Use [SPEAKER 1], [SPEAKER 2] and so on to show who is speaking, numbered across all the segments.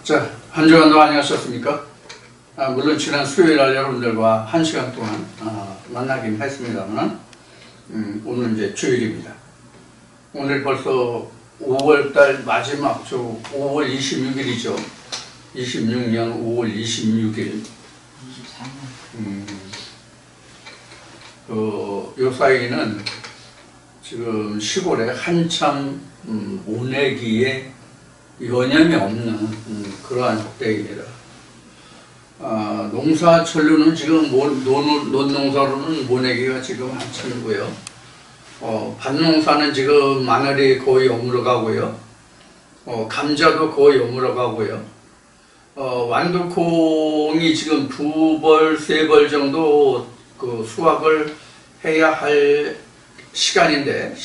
[SPEAKER 1] 자, 한 주간도 안녕하셨습니까? 물론 지난 수요일날 여러분들과 1시간 동안 만나긴 했습니다만 오늘 이제 주일입니다. 오늘 벌써 5월달 마지막 주 5월 26일이죠. 26년 5월 26일. 24년. 요 사이는 지금 시골에 한참 모내기에 여념이 없는 그러한 때입니다. 농사철로는 지금 논농사로는 모내기가 지금 한참이고요. 밭농사는 지금 마늘이 거의 여물어가고요. 감자도 거의 여물어가고요. 완두콩이 지금 2벌, 3벌 정도 그 수확을 해야 할 시간인데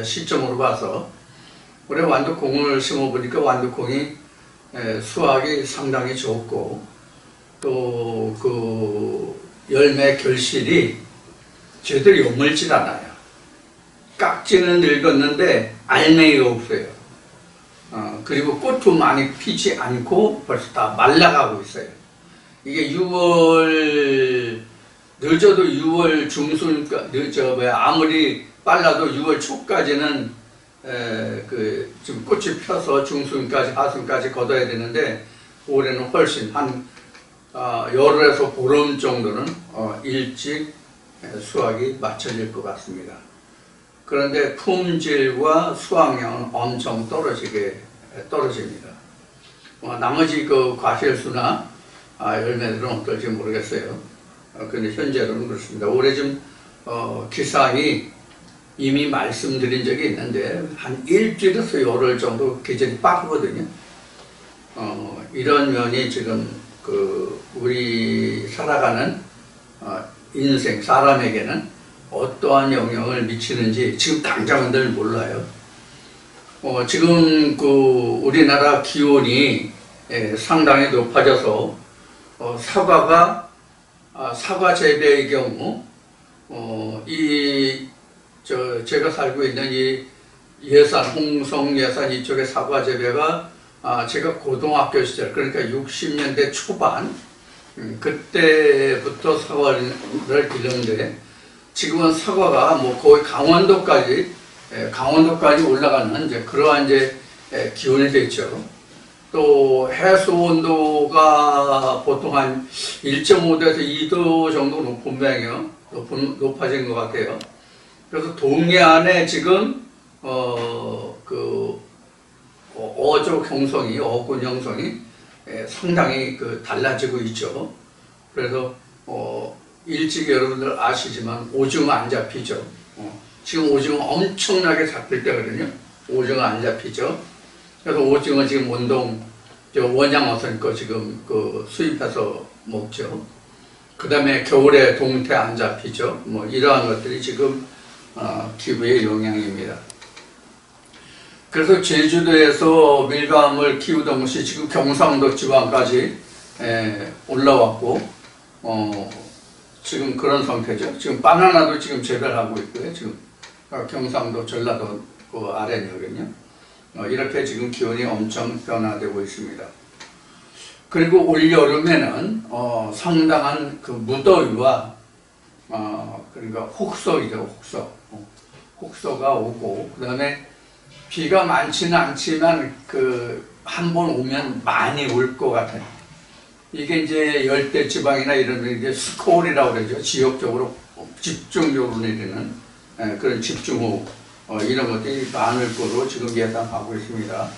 [SPEAKER 1] 시점으로 봐서 올해 완두콩을 심어보니까 완두콩이 수확이 상당히 좋고 또 그 열매 결실이 제대로 여물질 않아요. 깍지는 늙었는데 알맹이가 없어요. 그리고 꽃도 많이 피지 않고 벌써 다 말라가고 있어요. 이게 6월 늦어도 6월 중순 아무리 빨라도 6월 초까지는 지금 꽃이 펴서 중순까지 하순까지 걷어야 되는데 올해는 훨씬 한 열흘에서 보름 정도는 일찍 수확이 마쳐질 것 같습니다. 그런데 품질과 수확량은 엄청 떨어집니다. 나머지 그 과실수나 열매들은 어떨지 모르겠어요. 그런데 현재로는 그렇습니다. 올해 좀 기상이 이미 말씀드린 적이 있는데 한 일주일에서 열흘 정도 계절이 빠르거든요. 이런 면이 지금 우리 살아가는 인생 사람에게는 어떠한 영향을 미치는지 지금 당장은 늘 몰라요. 지금 우리나라 기온이 상당히 높아져서 사과 재배의 경우 제가 살고 있는 이 예산, 홍성 예산 이쪽의 사과 재배가 제가 고등학교 시절, 그러니까 60년대 초반, 그때부터 사과를 기르는데 지금은 사과가 뭐 거의 강원도까지 올라가는 그러한 기온이 됐죠. 또 해수 온도가 보통 한 1.5도에서 2도 정도 높아진 것 같아요. 그래서 동해안에 지금 어족 형성이, 어군 형성이 상당히 달라지고 있죠. 그래서 일찍 여러분들 아시지만 오징어 안 잡히죠. 지금 오징어 엄청나게 잡힐 때거든요. 오징어 안 잡히죠. 그래서 오징어 지금 원양어선 거 지금 수입해서 먹죠. 그 다음에 겨울에 동태 안 잡히죠. 뭐 이러한 것들이 지금 기후의 영향입니다. 그래서 제주도에서 밀감을 키우던 것이 지금 경상도 지방까지 올라왔고 지금 그런 상태죠. 지금 바나나도 지금 재배를 하고 있고요. 지금 경상도 전라도 그 아래거든요. 이렇게 지금 기온이 엄청 변화되고 있습니다. 그리고 올 여름에는 상당한 무더위와 그러니까 혹서이죠. 혹서가 오고 그 다음에 비가 많지는 않지만 한 번 오면 많이 올 것 같아요. 이게 이제 열대 지방이나 이런 데 스콜이라고 그러죠. 지역적으로 집중적으로 내리는 그런 집중호우 이런 것들이 많을 거로 지금 예상하고 있습니다.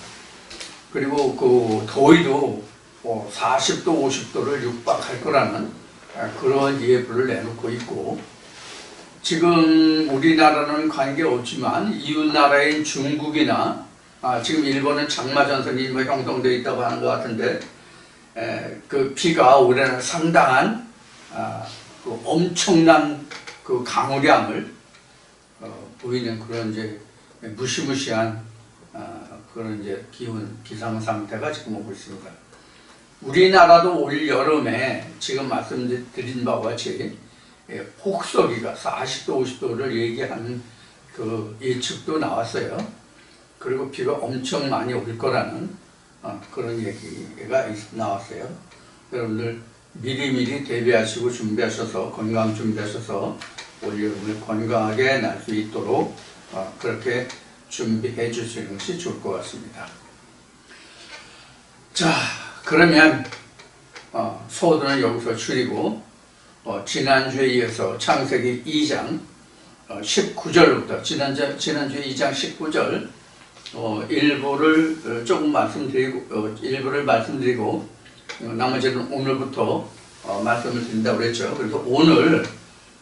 [SPEAKER 1] 그리고 더위도 40도, 50도를 육박할 거라는 그런 예보를 내놓고 있고 지금 우리나라는 관계없지만 이웃나라인 중국이나 지금 일본은 장마전선이 형성되어 있다고 하는 것 같은데 그 비가 올해는 상당한 엄청난 강우량을 보이는 그런 무시무시한 그런 기상 상태가 지금 오고 있습니다. 우리나라도 올 여름에 지금 말씀드린 바와 같이 혹서기가 40도, 50도를 얘기하는 그 예측도 나왔어요. 그리고 비가 엄청 많이 올 거라는 그런 얘기가 나왔어요. 여러분들 미리미리 대비하시고 준비하셔서 건강 준비하셔서 올 여름을 건강하게 날 수 있도록 그렇게 준비해 주시는 것이 좋을 것 같습니다. 자, 그러면 소도는 여기서 줄이고 지난주에 이어서 창세기 2장 19절부터 지난주에 2장 19절 일부를 조금 말씀드리고 나머지는 오늘부터 말씀을 드린다고 그랬죠. 그래서 오늘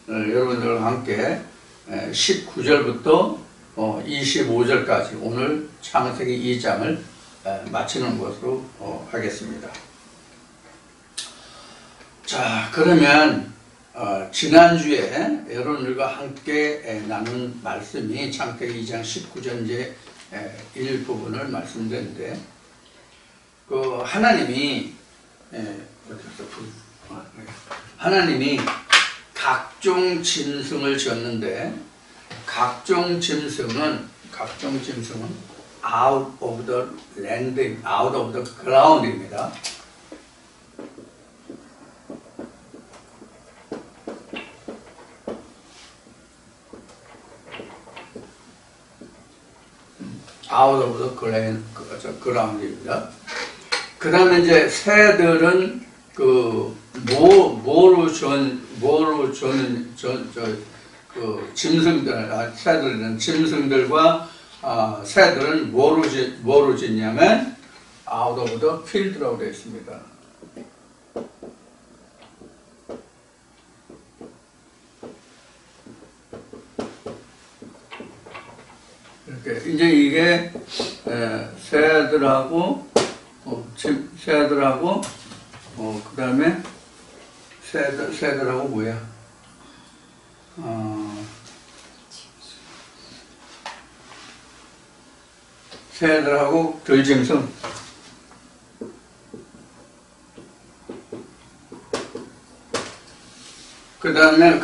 [SPEAKER 1] 여러분들과 함께 19절부터 25절까지 오늘 창세기 2장을 마치는 것으로 하겠습니다. 자, 그러면 지난주에 여러분들과 함께 나눈 말씀이 창세기 2장 19절 이제 일부분을 말씀드렸는데 하나님이 각종 짐승을 지었는데 각종 짐승은 out of the land, out of the ground입니다. out of the ground입니다. 그 다음에 이제 새들은 짐승들과 새들은 뭐로 짓냐면 out of the field라고 되어 있습니다. 이렇게 이제 이게 새들하고 그 다음에 새들하고 뭐야? 새들하고 들짐승. 그 다음에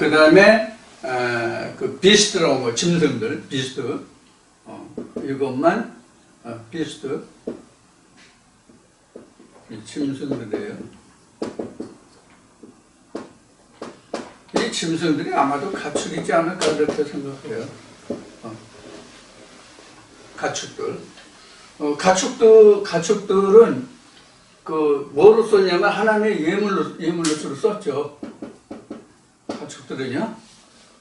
[SPEAKER 1] 그 비스트라고 짐승들, 비스트. 이것만 비스트. 짐승들이에요. 이 짐승들이 아마도 가축이지 않을까 이렇게 생각해요. 가축들. 가축들은 뭐로 썼냐면 하나님의 예물로 주로 썼죠. 가축들은요.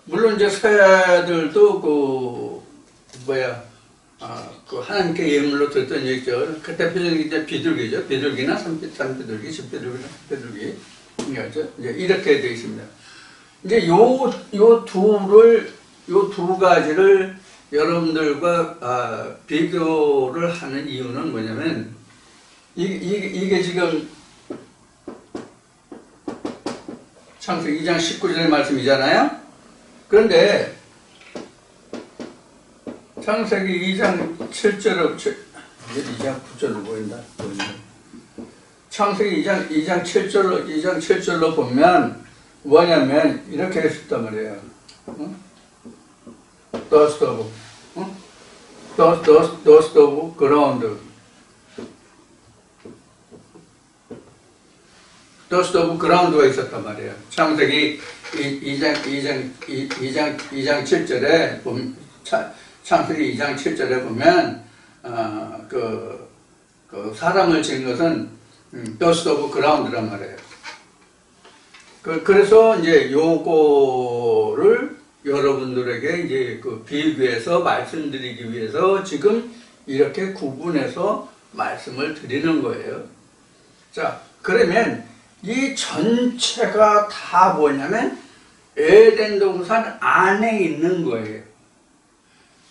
[SPEAKER 1] 물론 이제 새들도 하나님께 예물로 드렸던 얘기죠. 그 대표적인 이제 비둘기죠. 비둘기나 산비둘기, 집비둘기, 이제 이렇게 되어 있습니다. 이제 요 두 가지를 여러분들과 비교를 하는 이유는 뭐냐면 이게 지금 창세기 2장 19절의 말씀이잖아요. 그런데 창세기 2장 7절로 2장 9절로 보인다. 창세기 2장 7절로 보면 뭐냐면 이렇게 했었단 말이에요. dust of ground. dust of ground가 있었단 말이에요. 창세기 2장 7절에 보면 창세기 2장 7절에 보면 사람을 지은 것은 dust of ground란 말이에요. 그래서 이제 요거를 여러분들에게 이제 비교해서 말씀드리기 위해서 지금 이렇게 구분해서 말씀을 드리는 거예요. 자, 그러면 이 전체가 다 뭐냐면 에덴 동산 안에 있는 거예요.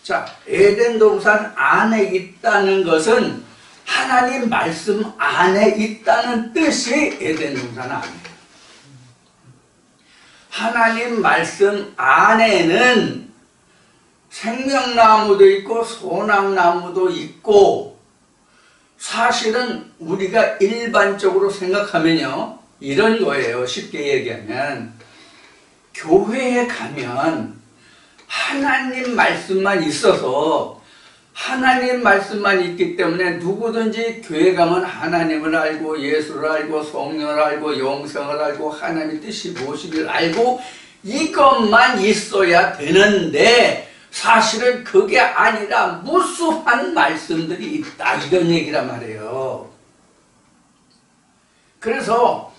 [SPEAKER 1] 자, 에덴 동산 안에 있다는 것은 하나님 말씀 안에 있다는 뜻이 에덴 동산 안에. 하나님 말씀 안에는 생명나무도 있고 소낙나무도 있고, 사실은 우리가 일반적으로 생각하면요 이런 거예요. 쉽게 얘기하면 교회에 가면 하나님 말씀만 있어서 하나님 말씀만 있기 때문에 누구든지 교회 가면 하나님을 알고 예수를 알고 성령을 알고 영생을 알고 하나님의 뜻이 무엇인지를 알고 이것만 있어야 되는데 사실은 그게 아니라 무수한 말씀들이 있다 이런 얘기란 말이에요. 그래서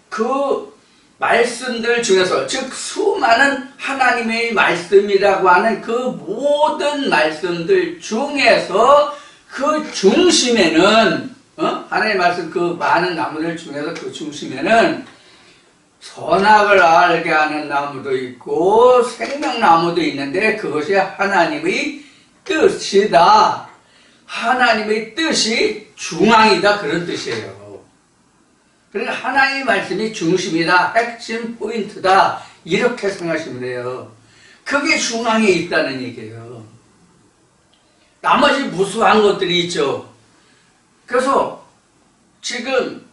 [SPEAKER 1] 그 말씀들 중에서 즉 수많은 하나님의 말씀이라고 하는 그 모든 말씀들 중에서 그 중심에는 하나님의 말씀 그 많은 나무들 중에서 그 중심에는 선악을 알게 하는 나무도 있고 생명나무도 있는데 그것이 하나님의 뜻이다. 하나님의 뜻이 중앙이다 그런 뜻이에요. 그러니까 하나님의 말씀이 중심이다. 핵심 포인트다. 이렇게 생각하시면 돼요. 그게 중앙에 있다는 얘기예요. 나머지 무수한 것들이 있죠. 그래서 지금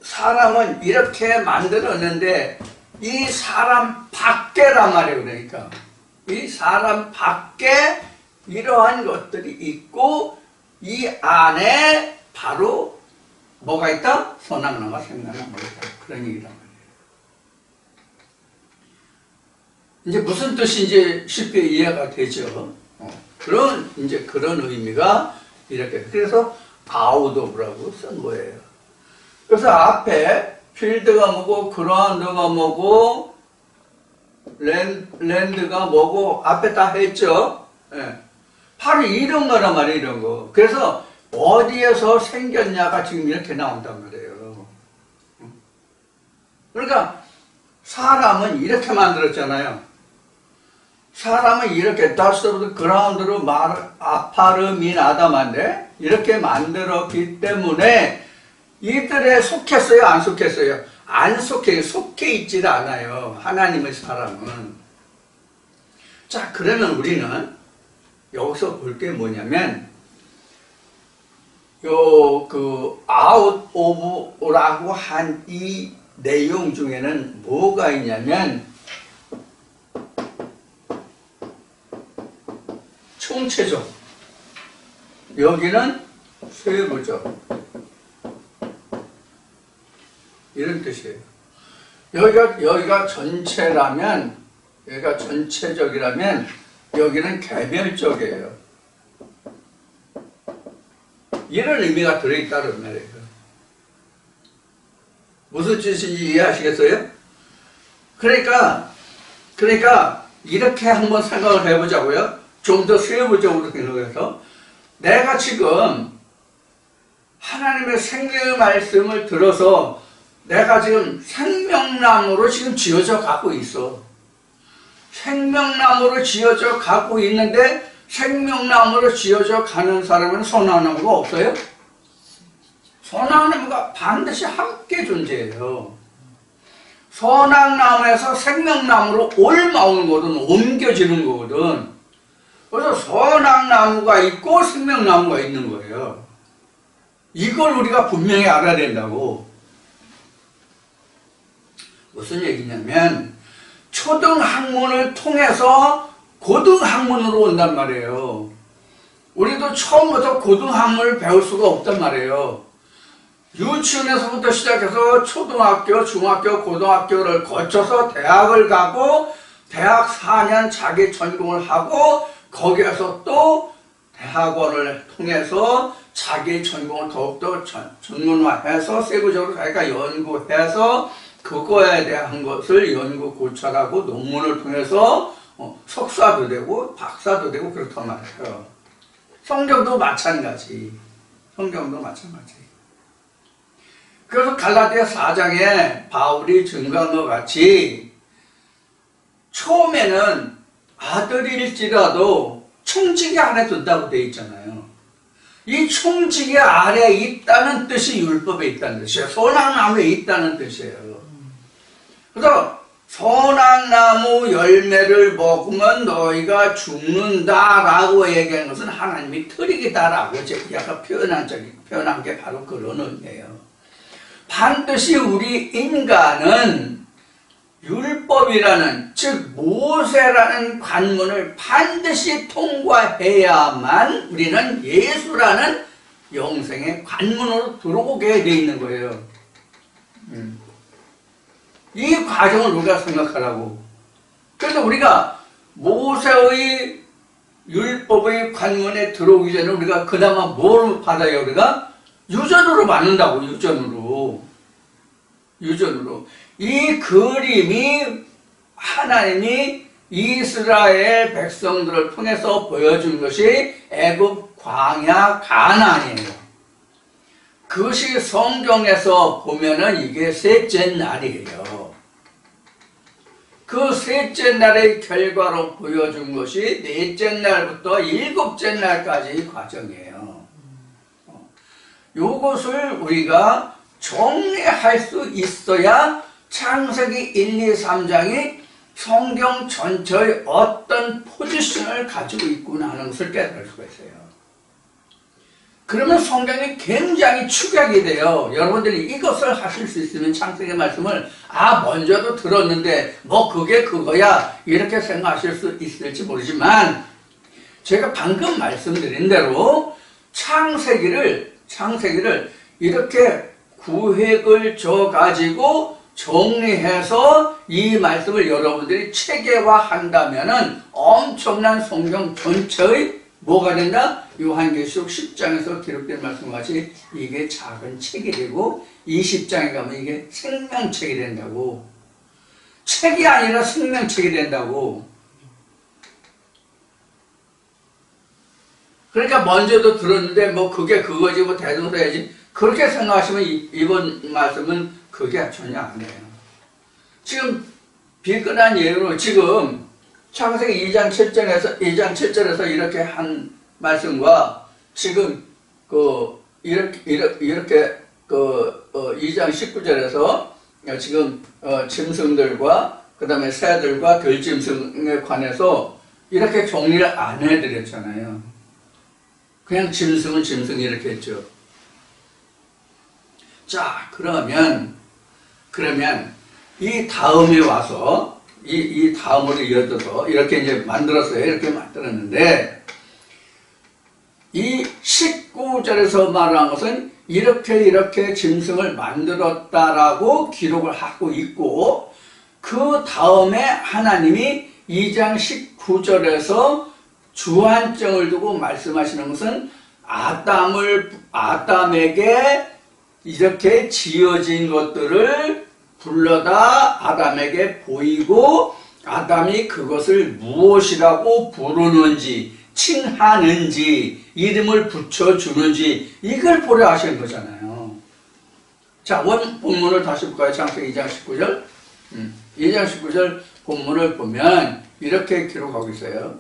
[SPEAKER 1] 사람은 이렇게 만들었는데 이 사람 밖에란 말이에요. 그러니까 이 사람 밖에 이러한 것들이 있고 이 안에 바로 뭐가 있다? 선악나무와 생명나무가 있다. 그런 얘기란 말이에요. 이제 무슨 뜻인지 쉽게 이해가 되죠. 그런 의미가 이렇게 그래서 아웃오브라고 쓴 거예요. 그래서 앞에 필드가 뭐고 그라운드가 뭐고 랜드가 뭐고 앞에 다 했죠. 예. 바로 이런 거란 말이에요. 이런 거. 그래서 어디에서 생겼냐가 지금 이렇게 나온단 말이에요. 그러니까 사람은 이렇게 만들었잖아요. 사람은 이렇게 다스로드 그라운드로 아파르민 아담한데 이렇게 만들었기 때문에 이들에 속했어요? 안 속했어요? 안 속해 있질 않아요. 하나님의 사람은. 자, 그러면 우리는 여기서 볼 게 뭐냐면 아웃 오브라고 한 이 내용 중에는 뭐가 있냐면 총체적, 여기는 세부적 이런 뜻이에요. 여기가 전체라면 여기가 전체적이라면 여기는 개별적이에요. 이런 의미가 들어있다는 말이에요. 무슨 뜻인지 이해하시겠어요? 그러니까 이렇게 한번 생각을 해보자고요. 좀 더 세부적으로 생각해서 내가 지금 하나님의 생명의 말씀을 들어서 내가 지금 생명나무로 지금 지어져 가고 있어. 생명나무로 지어져 가고 있는데 생명나무로 지어져 가는 사람은 선악나무가 없어요? 선악나무가 반드시 함께 존재해요. 선악나무에서 생명나무로 옮아오는 거거든, 옮겨지는 거거든. 그래서 선악나무가 있고 생명나무가 있는 거예요. 이걸 우리가 분명히 알아야 된다고. 무슨 얘기냐면 초등학문을 통해서 고등학문으로 온단 말이에요. 우리도 처음부터 고등학문을 배울 수가 없단 말이에요. 유치원에서부터 시작해서 초등학교, 중학교, 고등학교를 거쳐서 대학을 가고 대학 4년 자기 전공을 하고 거기에서 또 대학원을 통해서 자기 전공을 더욱더 전문화해서 세부적으로 자기가 연구해서 그거에 대한 것을 연구 고찰하고 논문을 통해서 석사도 되고 박사도 되고 그렇단 말이에요. 성경도 마찬가지. 그래서 갈라디아 4장에 바울이 증거한 것 같이 처음에는 아들일지라도 총직이 안에 든다고 되어 있잖아요. 이 총직이 아래에 있다는 뜻이 율법에 있다는 뜻이에요. 선악나무에 있다는 뜻이에요. 그래서 선악나무 열매를 먹으면 너희가 죽는다라고 얘기한 것은 하나님이 틀이기다라고 제가 표현한 게 바로 그런 의미예요. 반드시 우리 인간은 율법이라는, 즉 모세라는 관문을 반드시 통과해야만 우리는 예수라는 영생의 관문으로 들어오게 돼 있는 거예요. 이 과정을 우리가 생각하라고. 그래서 우리가 모세의 율법의 관문에 들어오기 전에 우리가 그나마 뭘 받아요? 우리가 유전으로 받는다고. 유전으로. 이 그림이 하나님이 이스라엘 백성들을 통해서 보여준 것이 애굽 광야 가나안이에요. 그것이 성경에서 보면은 이게 셋째 날이에요. 그 셋째 날의 결과로 보여준 것이 넷째 날부터 일곱째 날까지의 과정이에요. 이것을 우리가 정리할 수 있어야 창세기 1, 2, 3장이 성경 전체의 어떤 포지션을 가지고 있구나 하는 것을 깨달을 수가 있어요. 그러면 성경이 굉장히 축약이 돼요. 여러분들이 이것을 하실 수 있으면 창세기 말씀을 먼저도 들었는데 뭐 그게 그거야 이렇게 생각하실 수 있을지 모르지만, 제가 방금 말씀드린 대로 창세기를 이렇게 구획을 줘-가지고 정리해서 이 말씀을 여러분들이 체계화한다면은 엄청난 성경 전체의 뭐가 된다? 요한계시록 10장에서 기록된 말씀과 같이 이게 작은 책이 되고 20장에 가면 이게 생명책이 된다고. 책이 아니라 생명책이 된다고. 그러니까 먼저도 들었는데 뭐 그게 그거지 뭐 대동사야지 그렇게 생각하시면 이번 말씀은 그게 전혀 아니에요. 지금 비근한 예로 지금 창세기 2장 7절에서 이렇게 한 말씀과 지금 이렇게 2장 19절에서 지금 짐승들과 그 다음에 새들과 들짐승에 관해서 이렇게 정리를 안 해드렸잖아요. 그냥 짐승은 짐승 이렇게 했죠. 자, 그러면 이 다음에 와서 이 다음으로 이어져서 이렇게 이제 만들었어요. 이렇게 만들었는데 이 19절에서 말한 것은 이렇게 짐승을 만들었다라고 기록을 하고 있고, 그 다음에 하나님이 2장 19절에서 주안점을 두고 말씀하시는 것은 아담에게 이렇게 지어진 것들을 불러다 아담에게 보이고, 아담이 그것을 무엇이라고 부르는지, 칭하는지, 이름을 붙여주는지, 이걸 보려 하시는 거잖아요. 자, 본문을 다시 볼까요? 창세기 2장 19절. 2장 19절 본문을 보면 이렇게 기록하고 있어요.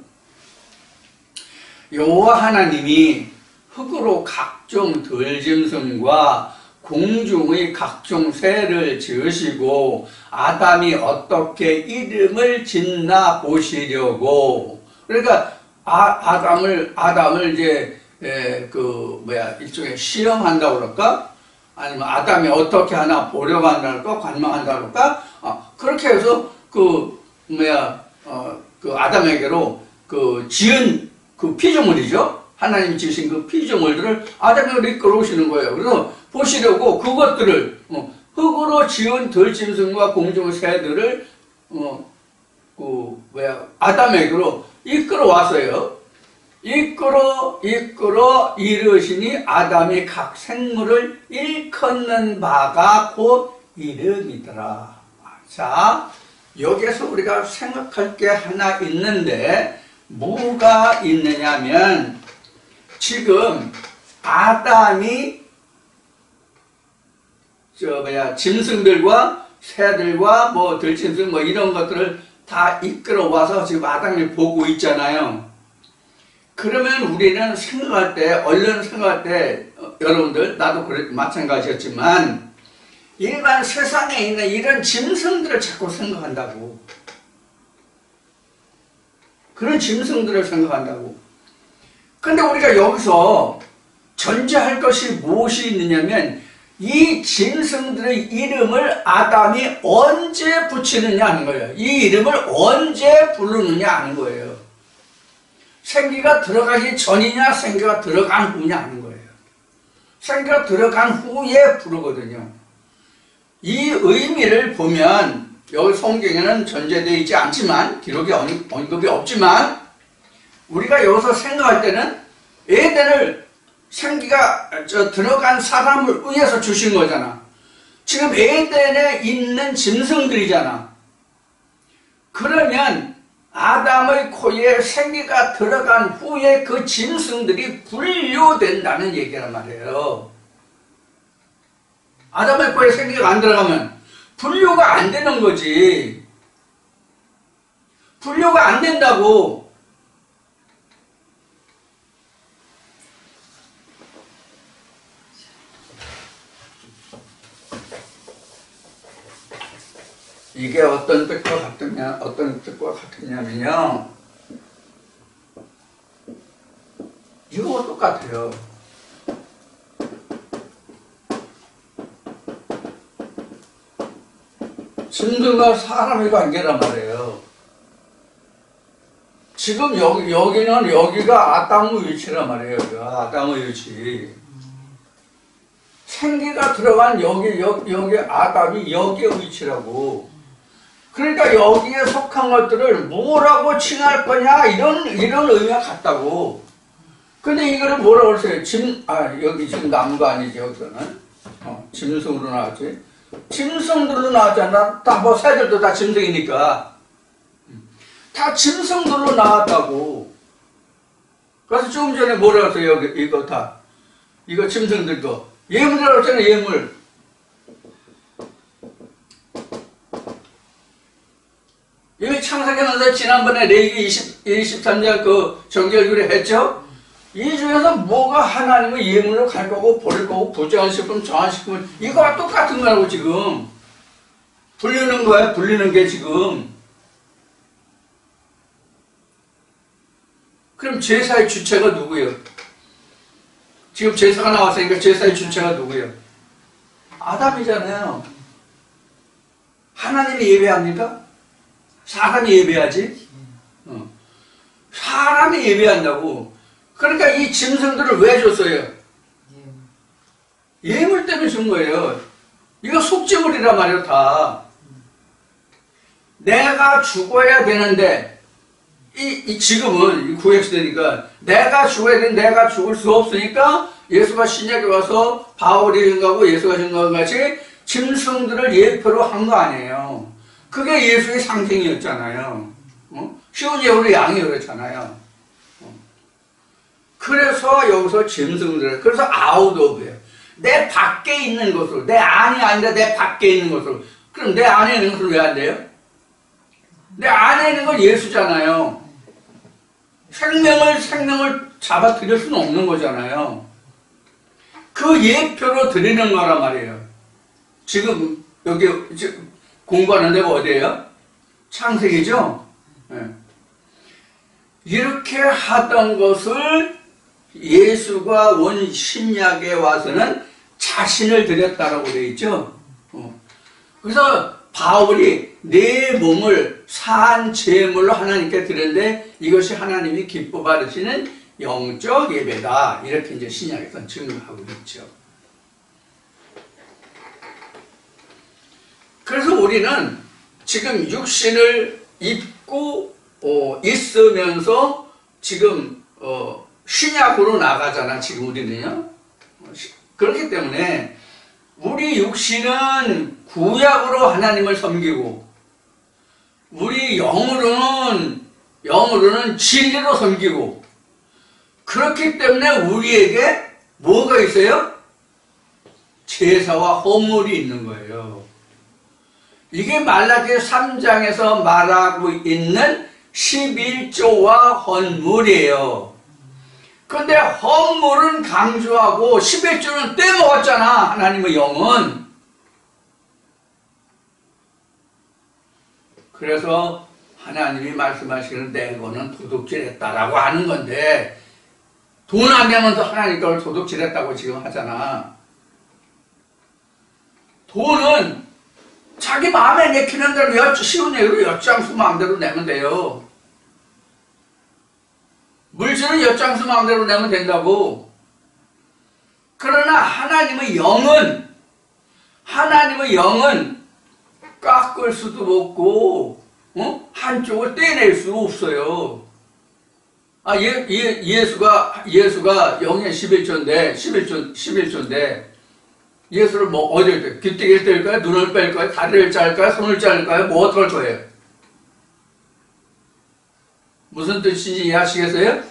[SPEAKER 1] 여호와 하나님이 흙으로 각종 들짐승과 공중의 각종 새를 지으시고 아담이 어떻게 이름을 짓나 보시려고. 그러니까 아담을 이제 일종의 시험한다고 그럴까? 아니면 아담이 어떻게 하나 보려고 한다 그럴까? 관망한다 그럴까? 그렇게 해서 아담에게로 지은 그 피조물이죠. 하나님이 지으신 그 피조물들을 아담에게로 이끌어오시는 거예요. 그래서 보시려고 그것들을 흙으로 지은 들짐승과 공중 새들을 아담에게로 이끌어왔어요. 이끌어 이르시니 아담이 각 생물을 일컫는 바가 곧 이름이더라. 자, 여기에서 우리가 생각할 게 하나 있는데 뭐가 있느냐면, 지금 아담이 짐승들과 새들과 들짐승 이런 것들을 다 이끌어와서 지금 아담이 보고 있잖아요. 그러면 우리는 얼른 생각할 때, 여러분들, 나도 마찬가지였지만, 일반 세상에 있는 이런 짐승들을 자꾸 생각한다고. 그런 짐승들을 생각한다고. 근데 우리가 여기서 전제할 것이 무엇이 있느냐면, 이 짐승들의 이름을 아담이 언제 붙이느냐 하는 거예요. 이 이름을 언제 부르느냐 하는 거예요. 생기가 들어가기 전이냐 생기가 들어간 후냐 하는 거예요. 생기가 들어간 후에 부르거든요. 이 의미를 보면 여기 성경에는 전제되어 있지 않지만, 기록이 언급이 없지만, 우리가 여기서 생각할 때는 에덴을 생기가 들어간 사람을 위해서 주신 거잖아. 지금 에덴에 있는 짐승들이잖아. 그러면 아담의 코에 생기가 들어간 후에 그 짐승들이 분류된다는 얘기란 말이에요. 아담의 코에 생기가 안 들어가면 분류가 안 되는 거지. 분류가 안 된다고. 이게 어떤 뜻과 같으냐면요. 이거와 똑같아요. 짐승과 사람의 관계란 말이에요. 지금 여기가 아담의 위치란 말이에요. 여기가 아담의 위치. 생기가 들어간 여기 아담이 여기의 위치라고. 그러니까 여기에 속한 것들을 뭐라고 칭할 거냐, 이런 의미가 같다고. 근데 이거를 뭐라고 그러세요? 여기 지금 나무가 아니지, 여기서는. 짐승으로 나왔지. 짐승들로 나왔잖아. 다 뭐 새들도 다 짐승이니까. 다 짐승들로 나왔다고. 그래서 조금 전에 뭐라고 했어요? 이거 짐승들 거. 예물이라고 했잖아요, 예물. 이미 창세기에서 지난번에 레위기 23장 그 정결교를 했죠? 이 중에서 뭐가 하나님의 예물로 갈 거고 버릴 거고 부정시키면 정한시키면 이거와 똑같은 거라고 지금. 불리는 거야, 불리는 게 지금. 그럼 제사의 주체가 누구예요? 지금 제사가 나왔으니까 제사의 주체가 누구예요? 아담이잖아요. 하나님이 예배합니까? 사람이 예배하지? 사람이 예배한다고. 그러니까 이 짐승들을 왜 줬어요? 예물 때문에 준 거예요. 이거 속죄물이란 말이에요, 다. 내가 죽어야 되는데, 지금은 구약시대니까 내가 죽어야 되는데 내가 죽을 수 없으니까 예수가 신약에 와서 바울이 증거하고 예수가 증거한 같이 짐승들을 예표로 한 거 아니에요. 그게 예수의 상징이었잖아요. 쉬운 예우로 양이 그렇잖아요. 그래서 여기서 짐승들, 그래서 아웃 오브예요. 내 밖에 있는 것으로, 내 안이 아니라 내 밖에 있는 것으로. 그럼 내 안에 있는 것을 왜 안 돼요? 내 안에 있는 건 예수잖아요. 생명을 잡아 드릴 수는 없는 거잖아요. 그 예표로 드리는 거란 말이에요. 지금 여기 공부하는 데가 어디예요? 창세기죠? 네. 이렇게 하던 것을 예수가 온 신약에 와서는 자신을 드렸다라고 되어 있죠. 그래서 바울이 내 몸을 산 제물로 하나님께 드렸는데 이것이 하나님이 기뻐 받으시는 영적 예배다. 이렇게 이제 신약에서 증거하고 있죠. 그래서 우리는 지금 육신을 입고 있으면서 지금 신약으로 나가잖아. 지금 우리는요. 그렇기 때문에 우리 육신은 구약으로 하나님을 섬기고 우리 영으로는 진리로 섬기고 그렇기 때문에 우리에게 뭐가 있어요? 제사와 헌물이 있는 거예요. 이게 말라기 3장에서 말하고 있는 11조와 헌물이에요. 근데 헌물은 강조하고 11조는 떼먹었잖아. 하나님의 영은. 그래서 하나님이 말씀하시는 내 거는 도둑질했다라고 하는 건데 돈 안 내면서 하나님 걸 도둑질했다고 지금 하잖아. 돈은 자기 마음에 내키는 대로 쉬운 얘기로 엿장수 마음대로 내면 돼요. 물질은 엿장수 마음대로 내면 된다고. 그러나 하나님의 영은 깎을 수도 없고 한쪽을 떼낼 수 없어요. 예수가 영의 11조인데 예수를 뭐 어딜 때 귀때기를 뗄까요? 눈을 뺄까요? 다리를 자를까요? 손을 자를까요? 뭐 어떡할 거예요? 무슨 뜻인지 이해하시겠어요?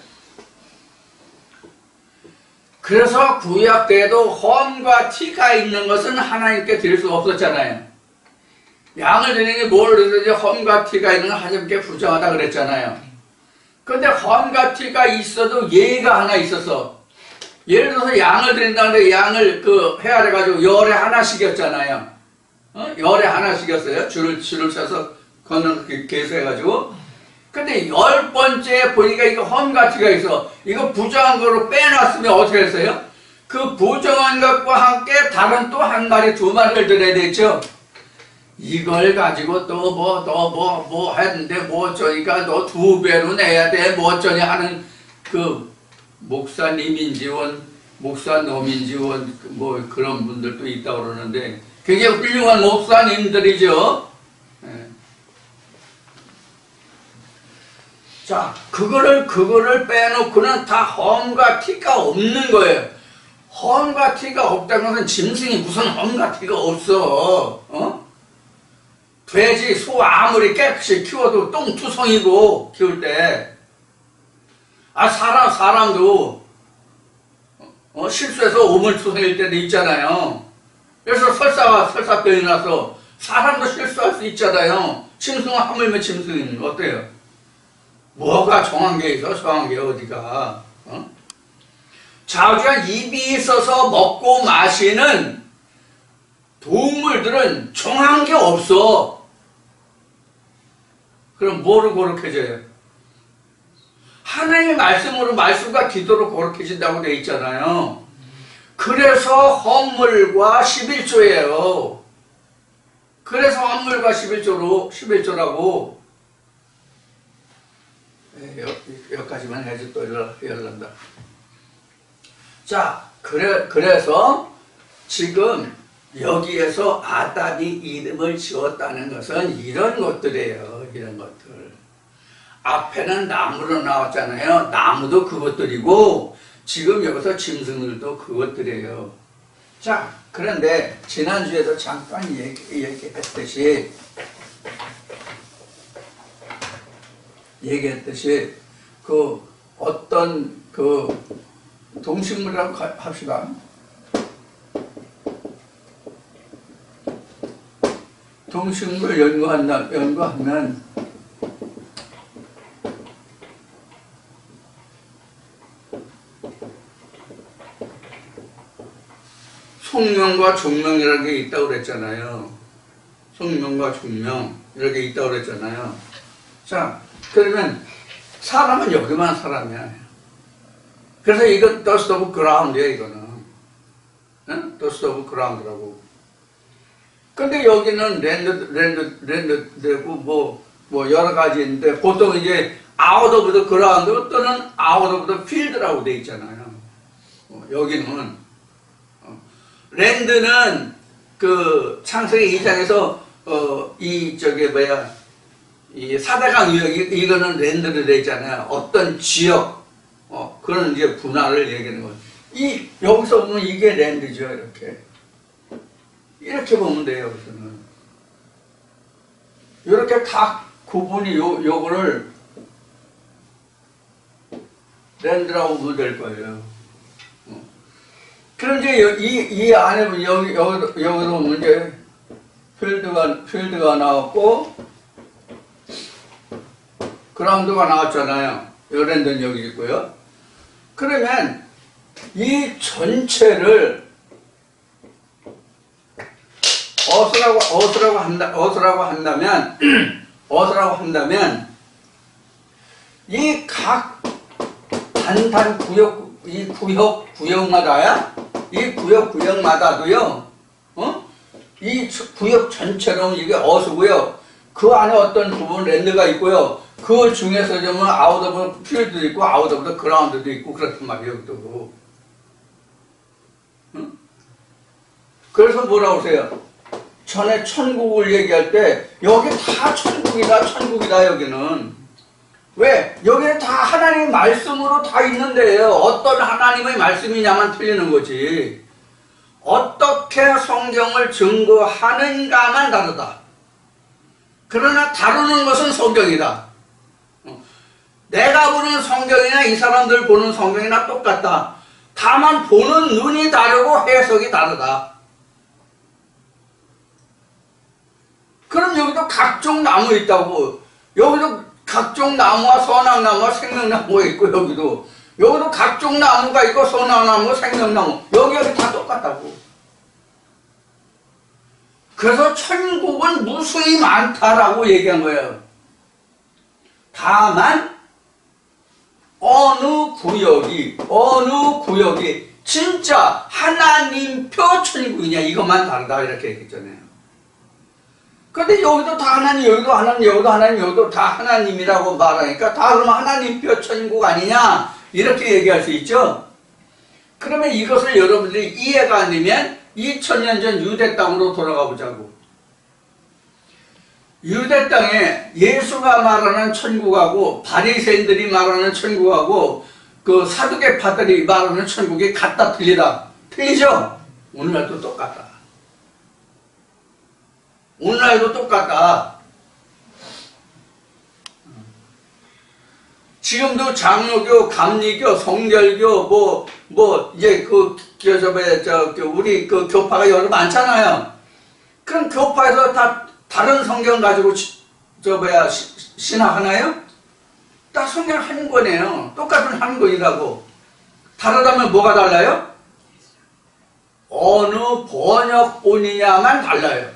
[SPEAKER 1] 그래서 구약 때에도 험과 티가 있는 것은 하나님께 드릴 수 없었잖아요. 양을 드리니 뭘 드리든지 험과 티가 있는 건 하나님께 부정하다 그랬잖아요. 그런데 험과 티가 있어도 예가 하나 있어서, 예를 들어서 양을 드린다는데 양을 헤아려가지고 열에 하나씩이었잖아요. 열에 하나씩이었어요. 줄을 쳐서 걷는 계수해가지고. 근데 10번째 보니까 이거 험과 티가 있어. 이거 부정한 거로 빼놨으면 어떻게 했어요? 그 부정한 것과 함께 다른 또 한 마리, 두 마리를 드려야 되죠. 이걸 가지고 또 뭐 했는데 뭐 어쩌니까 너 2배로 내야 돼 뭐 어쩌니 하는 그 목사님인지 목사놈인지 뭐 그런 분들도 있다고 그러는데 굉장히 훌륭한 목사님들이죠. 네. 자, 그거를 빼놓고는 다 험과 티가 없는 거예요. 험과 티가 없다는 것은 짐승이 무슨 험과 티가 없어. 돼지, 소 아무리 깨끗이 키워도 똥투성이고 키울 때 사람도 실수해서 오물투성일 때도 있잖아요. 그래서 설사병이 나서 사람도 실수할 수 있잖아요. 짐승은 하물며 짐승은 어때요? 뭐가 정한 게 있어? 정한 게 어디가? 자주한 입이 있어서 먹고 마시는 동물들은 정한 게 없어. 그럼 뭐로 거룩해져요? 하나님의 말씀으로, 말씀과 기도로 거룩해진다고 되어 있잖아요. 그래서 헌물과 11조예요. 그래서 헌물과 11조라고. 여기까지만 해야지 또 열난다. 자, 그래서 지금 여기에서 아담이 이름을 지었다는 것은 이런 것들이에요. 이런 것들. 앞에는 나무로 나왔잖아요. 나무도 그것들이고 지금 여기서 짐승들도 그것들이에요. 자, 그런데 지난주에도 잠깐 얘기했듯이 어떤 동식물이라고 합시다. 동식물 연구하면 속명과 종명이라는 게 있다고 그랬잖아요. 속명과 종명 이렇게 있다고 그랬잖아요. 자, 그러면 사람은 여기만 사람이야. 그래서 이건 dust of ground이야, 이거는. 응? dust of ground라고. 근데 여기는 랜드되고 뭐 여러 가지 있는데 보통 이제 out of the ground 또는 out of the field라고 돼 있잖아요. 여기는 랜드는 그 창세기 2장에서 이 사대강 유역 이거는 랜드로 돼 있잖아요. 어떤 지역 그런 이제 분할을 얘기하는 거예요. 여기서 보면 이게 랜드죠. 이렇게 보면 돼요. 여기서는 이렇게 각 구분이 요거를 랜드라고 보면 될 거예요. 그럼 이제 이 안에 보면 여기도 보면 이제 필드가 나왔고 그라운드가 나왔잖아요. 요 랜드는 여기 있고요. 그러면 이 전체를 어스라고 한다면 이 각 단단 구역마다도요 이 구역 전체로 이게 어수고요. 그 안에 어떤 부분 랜드가 있고요. 그 중에서 좀 아웃 오브 필드도 있고 아웃 오브 그라운드도 있고 그렇단 말이에요. 또. 응? 그래서 뭐라고 하세요? 전에 천국을 얘기할 때 여기 다 천국이다 천국이다 여기는. 왜? 여기는 다 하나님의 말씀으로 다 있는데요. 어떤 하나님의 말씀이냐만 틀리는 거지. 어떻게 성경을 증거하는가만 다르다. 그러나 다루는 것은 성경이다. 내가 보는 성경이나 이 사람들 보는 성경이나 똑같다. 다만 보는 눈이 다르고 해석이 다르다. 그럼 여기도 각종 나무 있다고. 여기도 각종 나무와 선악나무와 생명나무가 있고 여기도 각종 나무가 있고 선악나무, 생명나무 여기 다 똑같다고. 그래서 천국은 무수히 많다라고 얘기한 거예요. 다만 어느 구역이 진짜 하나님표 천국이냐 이것만 다르다 이렇게 얘기했잖아요. 근데 여기도 다 하나님, 여기도 하나님, 여기도 하나님, 여기도 다 하나님이라고 말하니까 다 그러면 하나님표 천국 아니냐 이렇게 얘기할 수 있죠. 그러면 이것을 여러분들이 이해가 안 되면 2000년 전 유대 땅으로 돌아가 보자고. 유대 땅에 예수가 말하는 천국하고 바리새인들이 말하는 천국하고 그 사두개파들이 말하는 천국이 같다 틀리다. 틀리죠? 오늘날도 똑같다. 오늘날도 똑같다. 지금도 장로교, 감리교, 성결교, 이제 우리 그 교파가 여러 많잖아요. 그럼 교파에서 다 다른 성경 가지고 신학하나요? 다 성경 한 권이에요. 똑같은 한 권이라고. 다르다면 뭐가 달라요? 어느 번역본이냐만 달라요.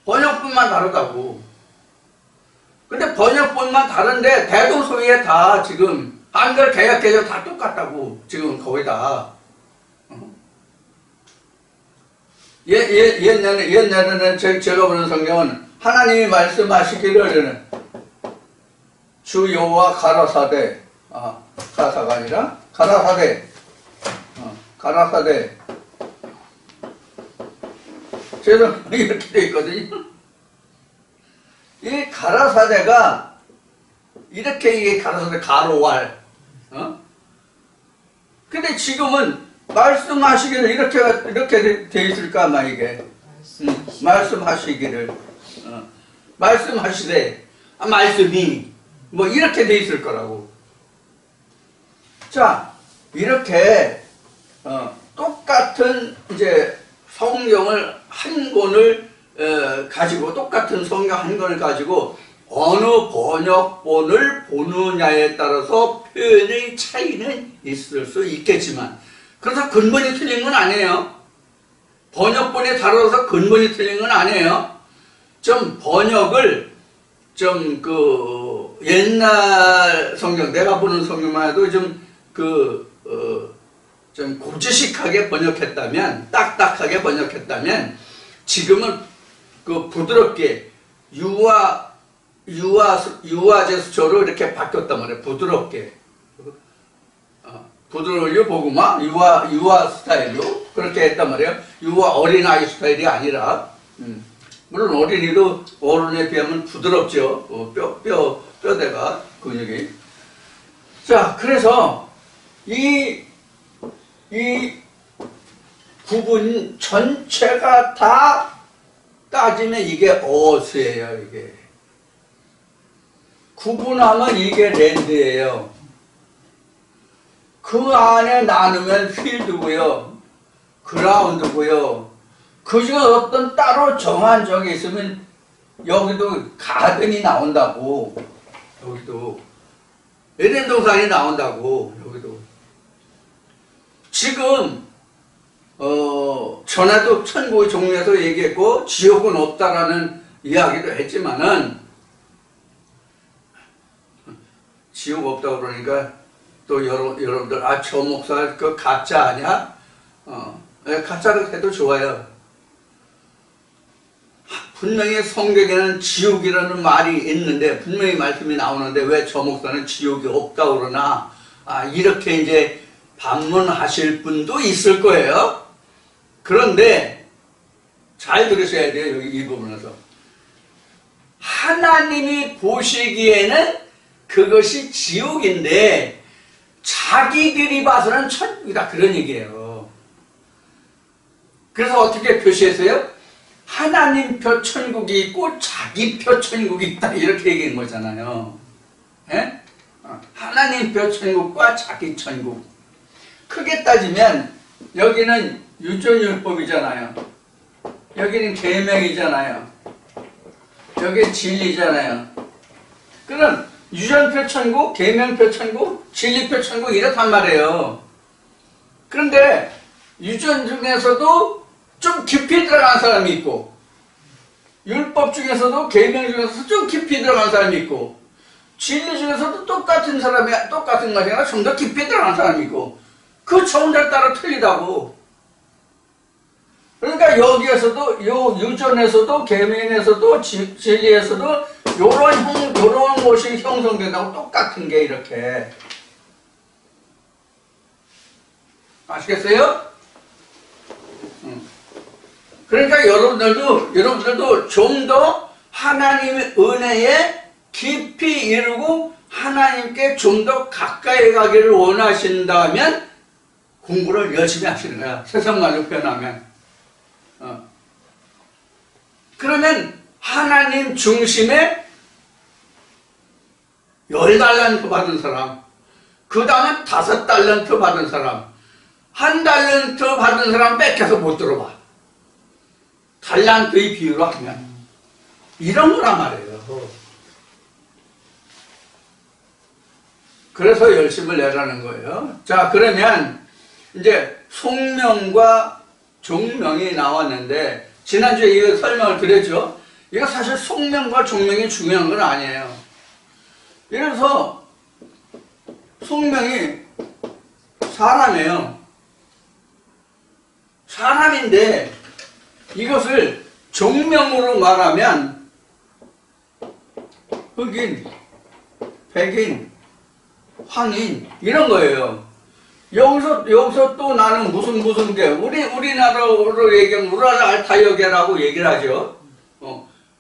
[SPEAKER 1] 번역본만 다르다고. 근데 번역본만 다른데 대동소이에 다 지금 한글 개혁개정 다 똑같다고. 지금 거의 다. 옛날에는 제가 보는 성경은 하나님이 말씀하시기를 주 여호와 가라사대, 가라사가 아니라 가라사대, 가라사대. 제가 이렇게 되어 있거든요. 이 가라사대가 이렇게 이게 가라사대 가로왈. 근데 지금은 말씀하시기를 이렇게 돼 있을까 아마 이게. 말씀하시기를. 말씀하시되 말씀이 뭐 이렇게 돼 있을 거라고. 자, 이렇게 똑같은 이제 성경을 한 권을 가지고 똑같은 성경 한 권을 가지고 어느 번역본을 보느냐에 따라서 표현의 차이는 있을 수 있겠지만 그래서 근본이 틀린 건 아니에요. 번역본에 다뤄서 근본이 틀린 건 아니에요. 좀 번역을 좀 옛날 성경 내가 보는 성경만 해도 좀 고지식하게 번역했다면 딱딱하게 번역했다면 지금은 부드럽게 유아제스처로 이렇게 바뀌었단 말이에요. 부드럽게. 부드러울요 보구마 유아 스타일로 그렇게 했단 말이에요. 유아 어린아이 스타일이 아니라 물론 어린이도 어른에 비하면 부드럽죠. 뼈대가 근육이. 자, 그래서 이 구분 전체가 다 따지면 이게 어스예요. 이게 구분하면 이게 랜드예요. 그 안에 나누면 필드고요, 그라운드고요. 그 중에 어떤 따로 정한 적이 있으면 여기도 가든이 나온다고. 여기도 에덴 동산이 나온다고. 여기도 지금 전에도 천국의 종류에서 얘기했고 지옥은 없다라는 이야기도 했지만은 지옥 없다고 그러니까 또 여러분들 저 목사 그 가짜 아니야? 가짜로 해도 좋아요. 분명히 성경에는 지옥이라는 말이 있는데 분명히 말씀이 나오는데 왜 저 목사는 지옥이 없다고 그러나 이렇게 이제 반문하실 분도 있을 거예요. 그런데 잘 들으셔야 돼요. 여기 이 부분에서 하나님이 보시기에는 그것이 지옥인데 자기들이 봐서는 천국이다 그런 얘기예요. 그래서 어떻게 표시했어요? 하나님 표 천국이 있고 자기 표 천국이 있다 이렇게 얘기한 거잖아요. 예? 하나님 표 천국과 자기 천국. 크게 따지면 여기는 유전율법이잖아요. 여기는 계명이잖아요. 여기 진리잖아요. 그럼 유전표 천국, 계명표 천국, 진리표 천국 이렇단 말이에요. 그런데 유전 중에서도 좀 깊이 들어간 사람이 있고 율법 중에서도 계명 중에서도 좀 깊이 들어간 사람이 있고 진리 중에서도 똑같은 것이 아니라 좀 더 깊이 들어간 사람이 있고 그 정답 따라 틀리다고. 그러니까 여기에서도 요 유전에서도 계명에서도 진리에서도 요런 것이 형성된다고 똑같은 게 이렇게. 아시겠어요? 그러니까 여러분들도 좀 더 하나님의 은혜에 깊이 이르고 하나님께 좀 더 가까이 가기를 원하신다면 공부를 열심히 하시는 거야. 세상말로 표현하면. 그러면 하나님 중심에 10달란트 받은 사람, 그 다음에 5달란트 받은 사람, 1달란트 받은 사람 뺏겨서 못 들어봐. 달란트의 비유로 하면 이런 거란 말이에요. 그래서 열심을 내라는 거예요. 자, 그러면 이제 속명과 종명이 나왔는데 지난주에 이거 설명을 드렸죠. 이거 사실 속명과 종명이 중요한 건 아니에요. 그래서 속명이 사람이에요. 사람인데 이것을 종명으로 말하면 흑인, 백인, 황인 이런 거예요. 여기서 또 나는 무슨 게 우리나라로 얘기하면 우라라 알타여계라고 얘기를 하죠.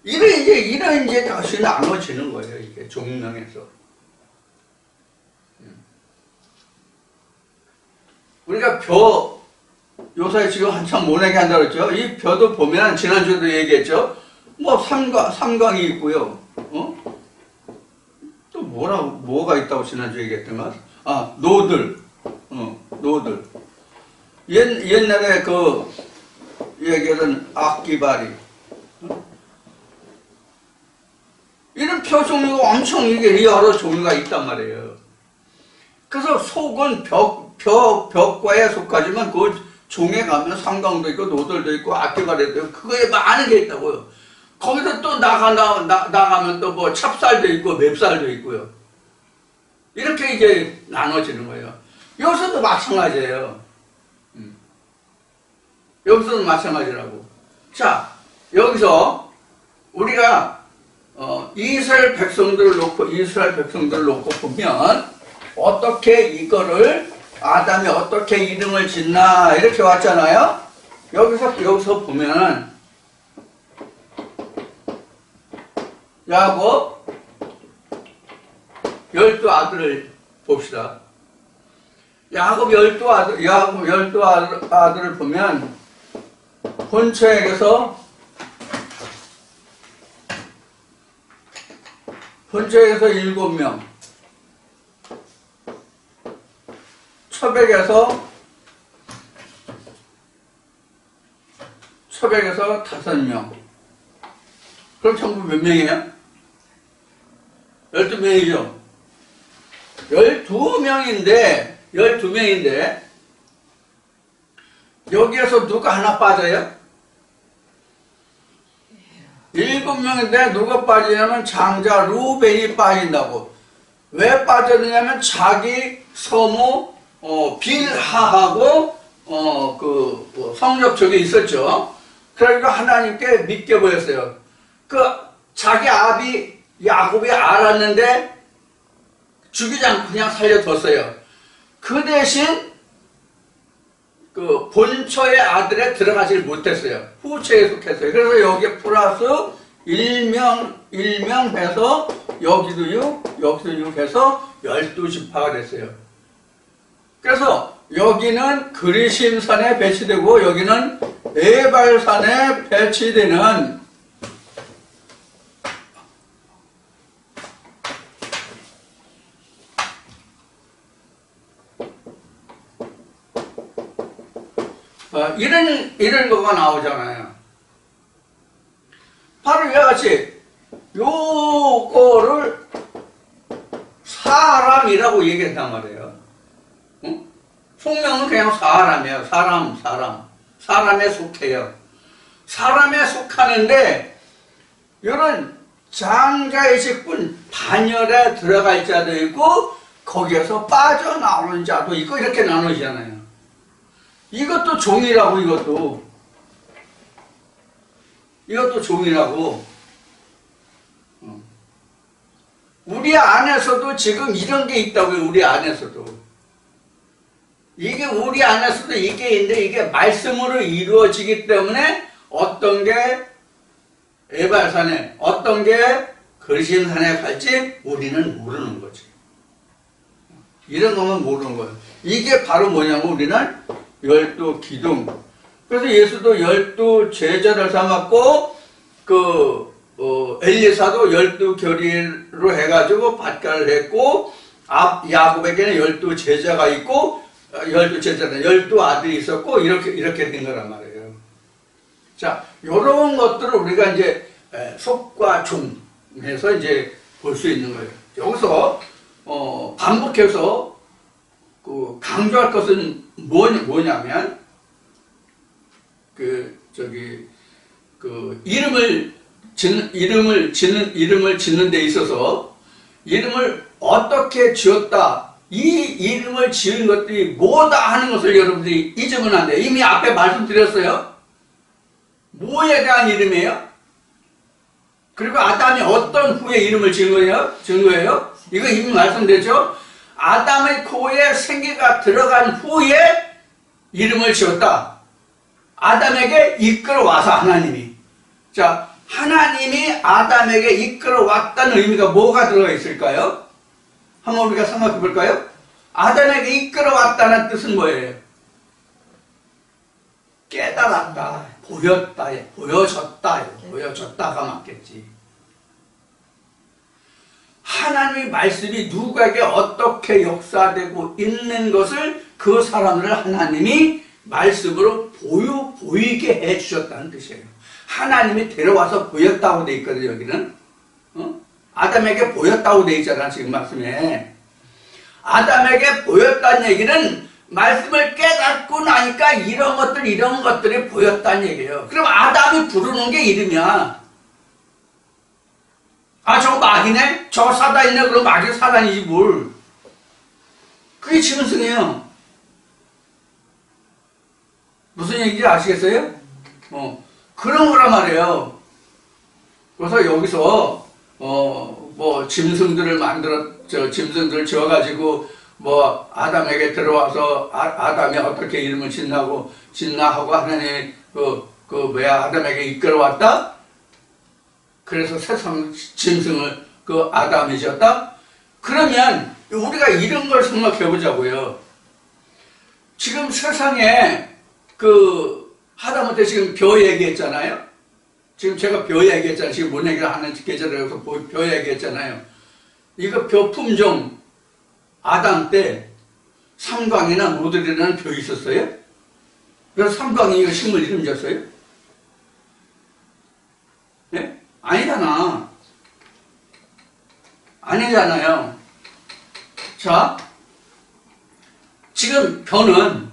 [SPEAKER 1] 이런 이제 다시 나눠지는 거예요. 이게 종명에서. 우리가 요새 지금 한참 모내기 한다고 했죠. 이 벼도 보면 지난주에도 얘기했죠. 뭐 삼광이 있고요. 또 뭐가 있다고 지난주에 얘기했던가? 노들. 노들. 옛날에 그 얘기하던 악기발이. 이런 표 종류가 엄청 이게 여러 종류가 있단 말이에요. 그래서 속은 벽과에 속하지만 그 종에 가면 삼광도 있고 노들도 있고 악기발도 있고 그거에 많은 게 있다고요. 거기서 또 나가면 또 뭐 찹쌀도 있고 맵쌀도 있고요. 이렇게 이제 나눠지는 거예요. 여기서도 마찬가지예요. 여기서도 마찬가지라고. 자, 여기서 우리가 이스라엘 백성들을 놓고 보면 어떻게 이거를 아담이 어떻게 이름을 짓나 이렇게 왔잖아요. 여기서 보면 야곱 12아들을 봅시다. 야곱 12아들을 보면 본처에게서 7명, 초백에서 5명. 그럼 전부 몇 명이에요? 12명이죠. 12명인데 여기에서 누가 하나 빠져요? 7명인데 누가 빠지냐면 장자 루벤이 빠진다고. 왜 빠졌느냐면 자기 서무 빌하하고 성적 적이 있었죠. 그러니까 하나님께 믿겨버렸어요. 그 자기 아비 야곱이 알았는데 죽이지 않고 그냥 살려뒀어요. 그 대신 그 본처의 아들에 들어가질 못했어요. 후처에 속했어요. 그래서 여기에 플러스 일명해서 여기도 6, 여기도 6 해서 12지파가 됐어요. 그래서 여기는 그리심산에 배치되고 여기는 에발산에 배치되는 이런 거가 나오잖아요. 바로 이와 같이 요거를 사람이라고 얘기했단 말이에요. 응? 속명은 그냥 사람이에요. 사람에 속해요. 사람에 속하는데 이런 장자의 직분 단열에 들어갈 자도 있고 거기에서 빠져나오는 자도 있고 이렇게 나누잖아요. 이것도 종이라고. 이것도 종이라고. 우리 안에서도 지금 이런 게 있다고요. 우리 안에서도. 이게 우리 안에서도 이게 있는데 이게 말씀으로 이루어지기 때문에 어떤 게 에발산에 어떤 게 그리심산에 갈지 우리는 모르는 거지. 이런 거면 모르는 거예요. 이게 바로 뭐냐면 우리는 12기둥. 그래서 예수도 12제자를 삼았고 엘리사도 12결의로 해가지고 밭가를 했고 야곱에게는 12제자가 있고 12제자는 12아들이 있었고 이렇게 된 거란 말이에요. 자, 요런 것들을 우리가 이제 속과 종해서 이제 볼 수 있는 거예요. 여기서 반복해서 강조할 것은 뭐냐면 이름을 짓는 데 있어서 이름을 어떻게 지었다, 이 이름을 지은 것들이 뭐다 하는 것을 여러분들이 잊으면 안 돼요. 이미 앞에 말씀드렸어요. 뭐에 대한 이름이에요? 그리고 아담이 어떤 후에 이름을 지은 거예요? 이거 이미 말씀드렸죠? 아담의 코에 생기가 들어간 후에 이름을 지었다. 아담에게 이끌어와서 하나님이. 자, 하나님이 아담에게 이끌어왔다는 의미가 뭐가 들어가 있을까요? 한번 우리가 생각해 볼까요? 아담에게 이끌어왔다는 뜻은 뭐예요? 깨달았다, 보였다, 보여졌다가 맞겠지. 하나님의 말씀이 누구에게 어떻게 역사되고 있는 것을 그 사람들을 하나님이 말씀으로 보이게 해주셨다는 뜻이에요. 하나님이 데려와서 보였다고 돼 있거든요. 여기는 아담에게 보였다고 돼 있잖아. 지금 말씀에 아담에게 보였다는 얘기는 말씀을 깨닫고 나니까 이런 것들이 보였다는 얘기예요. 그럼 아담이 부르는 게 이름이야. 아, 저거 마귀네? 저거 사단이네? 그럼 마귀 사단이지 뭘. 그게 짐승이에요. 무슨 얘기인지 아시겠어요? 그런 거란 말이에요. 그래서 여기서 짐승들을 지어가지고 아담에게 들어와서 아담이 어떻게 이름을 짓나 하고 하나님이 아담에게 이끌어왔다? 그래서 세상 짐승을 아담이 지었다? 그러면 우리가 이런 걸 생각해 보자고요. 지금 세상에 하다못해 지금 벼 얘기했잖아요. 지금 제가 벼 얘기했잖아요. 지금 뭔 얘기를 하는 계절에서 벼 얘기했잖아요. 이거 벼 품종 아담 때 삼광이나 모들이라는 벼 있었어요? 그래서 삼광이 이거 식물 이름 졌어요? 네? 아니잖아요. 자, 지금 벼는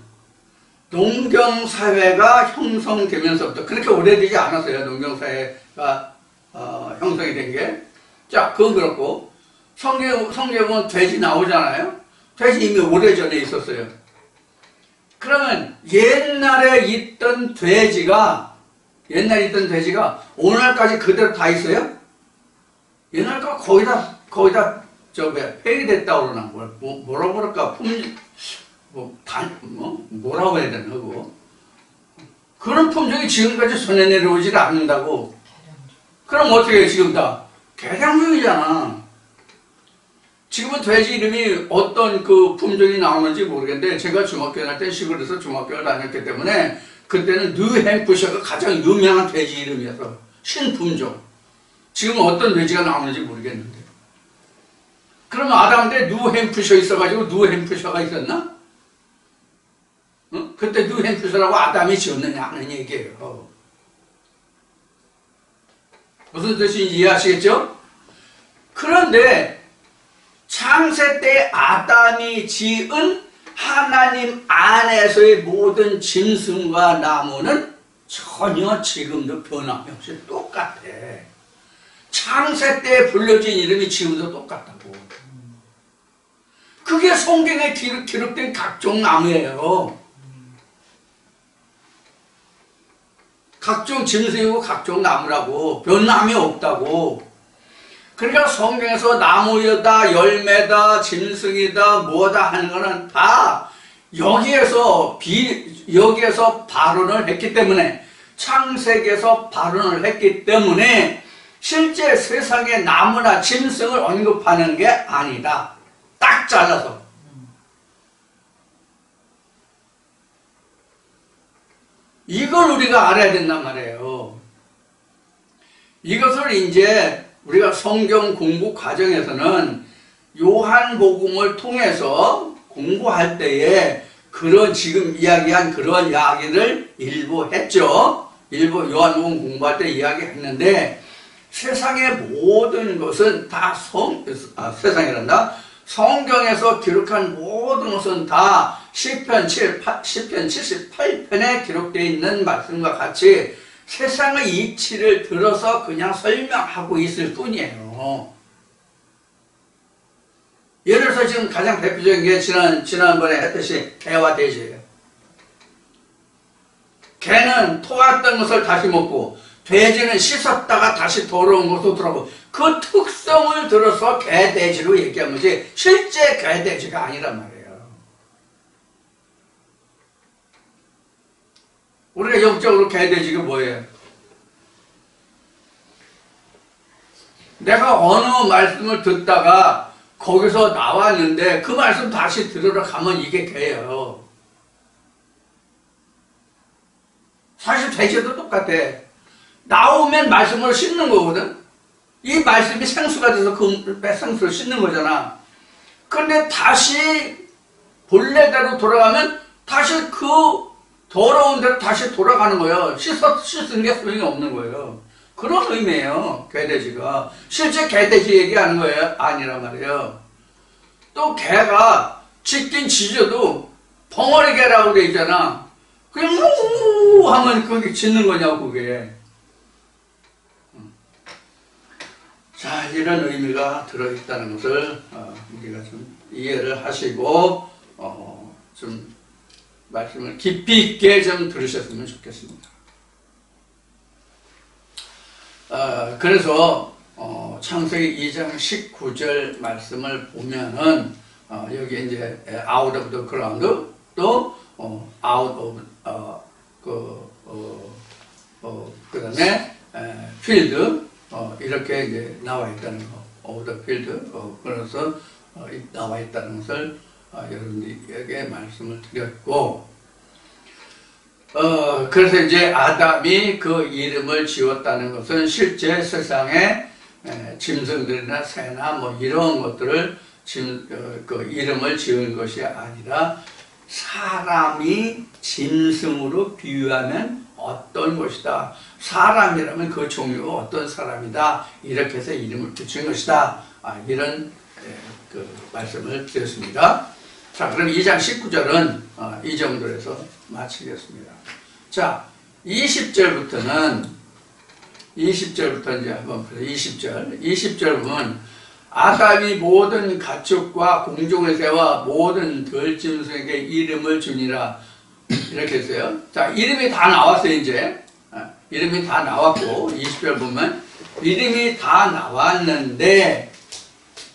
[SPEAKER 1] 농경사회가 형성되면서부터 그렇게 오래되지 않았어요. 농경사회가 형성이 된 게. 자, 그건 그렇고 성경에 보면 돼지 나오잖아요. 돼지 이미 오래전에 있었어요. 그러면 옛날에 있던 돼지가 옛날에 있던 돼지가 오늘날까지 그대로 다 있어요? 옛날까 거의 다 폐기됐다고 그러나 뭐라고 그럴까 뭐라고 해야 되나 그거 그런 품종이 지금까지 손에 내려오질 않는다고. 그럼 어떻게 해 지금 다 개량종이잖아. 지금은 돼지 이름이 어떤 그 품종이 나오는지 모르겠는데 제가 중학교 다닐 때 시골에서 중학교를 다녔기 때문에 그때는 뉴햄프셔가 가장 유명한 돼지 이름이어서 신품종. 지금은 어떤 돼지가 나오는지 모르겠는데. 그러면 아담한테 뉴햄프셔 있어가지고 뉴햄프셔가 있었나? 응? 그때 뉴햄프셔라고 아담이 지었느냐 하는 얘기예요. 무슨 뜻인지 이해하시겠죠? 그런데 창세 때 아담이 지은 하나님 안에서의 모든 짐승과 나무는 전혀 지금도 변함이 없이 똑같아. 창세 때 불려진 이름이 지금도 똑같다고. 그게 성경에 기록된 각종 나무예요. 각종 짐승이고 각종 나무라고. 변함이 없다고. 그러니까 성경에서 나무여다, 열매다, 짐승이다, 뭐다 하는 거는 다 여기에서 발언을 했기 때문에, 창세기에서 발언을 했기 때문에 실제 세상에 나무나 짐승을 언급하는 게 아니다. 딱 잘라서. 이걸 우리가 알아야 된단 말이에요. 이것을 이제 우리가 성경 공부 과정에서는 요한복음을 통해서 공부할 때에 그런 지금 이야기한 그런 이야기를 일부 했죠. 일부 요한복음 공부할 때 이야기했는데 세상의 모든 것은 다 세상이란다. 성경에서 기록한 모든 것은 다 시편 78편에 기록되어 있는 말씀과 같이 세상의 이치를 들어서 그냥 설명하고 있을 뿐이에요. 예를 들어서 지금 가장 대표적인 게 지난번에 했듯이 개와 돼지예요. 개는 토했던 것을 다시 먹고 돼지는 씻었다가 다시 더러운 것으로 들어가고 그 특성을 들어서 개, 돼지로 얘기한 거지 실제 개, 돼지가 아니란 말이에요. 우리가 영적으로 개, 돼지가 뭐예요? 내가 어느 말씀을 듣다가 거기서 나왔는데 그 말씀 다시 들으러 가면 이게 개예요. 사실 돼지도 똑같아. 나오면 말씀을 씻는 거거든. 이 말씀이 생수가 돼서 그 생수를 씻는 거잖아. 그런데 다시 본래대로 돌아가면 다시 그 더러운 데로 다시 돌아가는 거예요. 씻은 게 소용이 없는 거예요. 그런 의미예요. 개돼지가. 실제 개돼지 얘기하는 거예요? 아니란 말이에요. 또 개가 짖긴 짖어도 벙어리 개라고 돼 있잖아. 그냥 우 하면 그게 짖는 거냐고 그게. 자, 이런 의미가 들어있다는 것을 우리가 좀 이해를 하시고 좀 말씀을 깊이 있게 좀 들으셨으면 좋겠습니다. 그래서 창세기 2장 19절 말씀을 보면은 여기 이제 out of the ground 또 out of 그 다음에 field 이렇게 이제 나와 있다는 거, of the field 그래서 나와 있다는 것을 여러분들에게 말씀을 드렸고, 그래서 이제 아담이 그 이름을 지었다는 것은 실제 세상에 짐승들이나 새나 뭐 이런 것들을 그 이름을 지은 것이 아니라 사람이 짐승으로 비유하면 어떤 것이다. 사람이라면 그 종류가 어떤 사람이다. 이렇게 해서 이름을 붙인 것이다. 이런 그 말씀을 드렸습니다. 자, 그럼 2장 19절은 이 정도로 해서 마치겠습니다. 자, 20절부터는 이제 한번 보세요. 20절 보면 아담이 모든 가축과 공중의 새와 모든 들짐승에게 이름을 주니라 이렇게 했어요. 자, 이름이 다 나왔어요. 이제 이름이 다 나왔고 20절 보면 이름이 다 나왔는데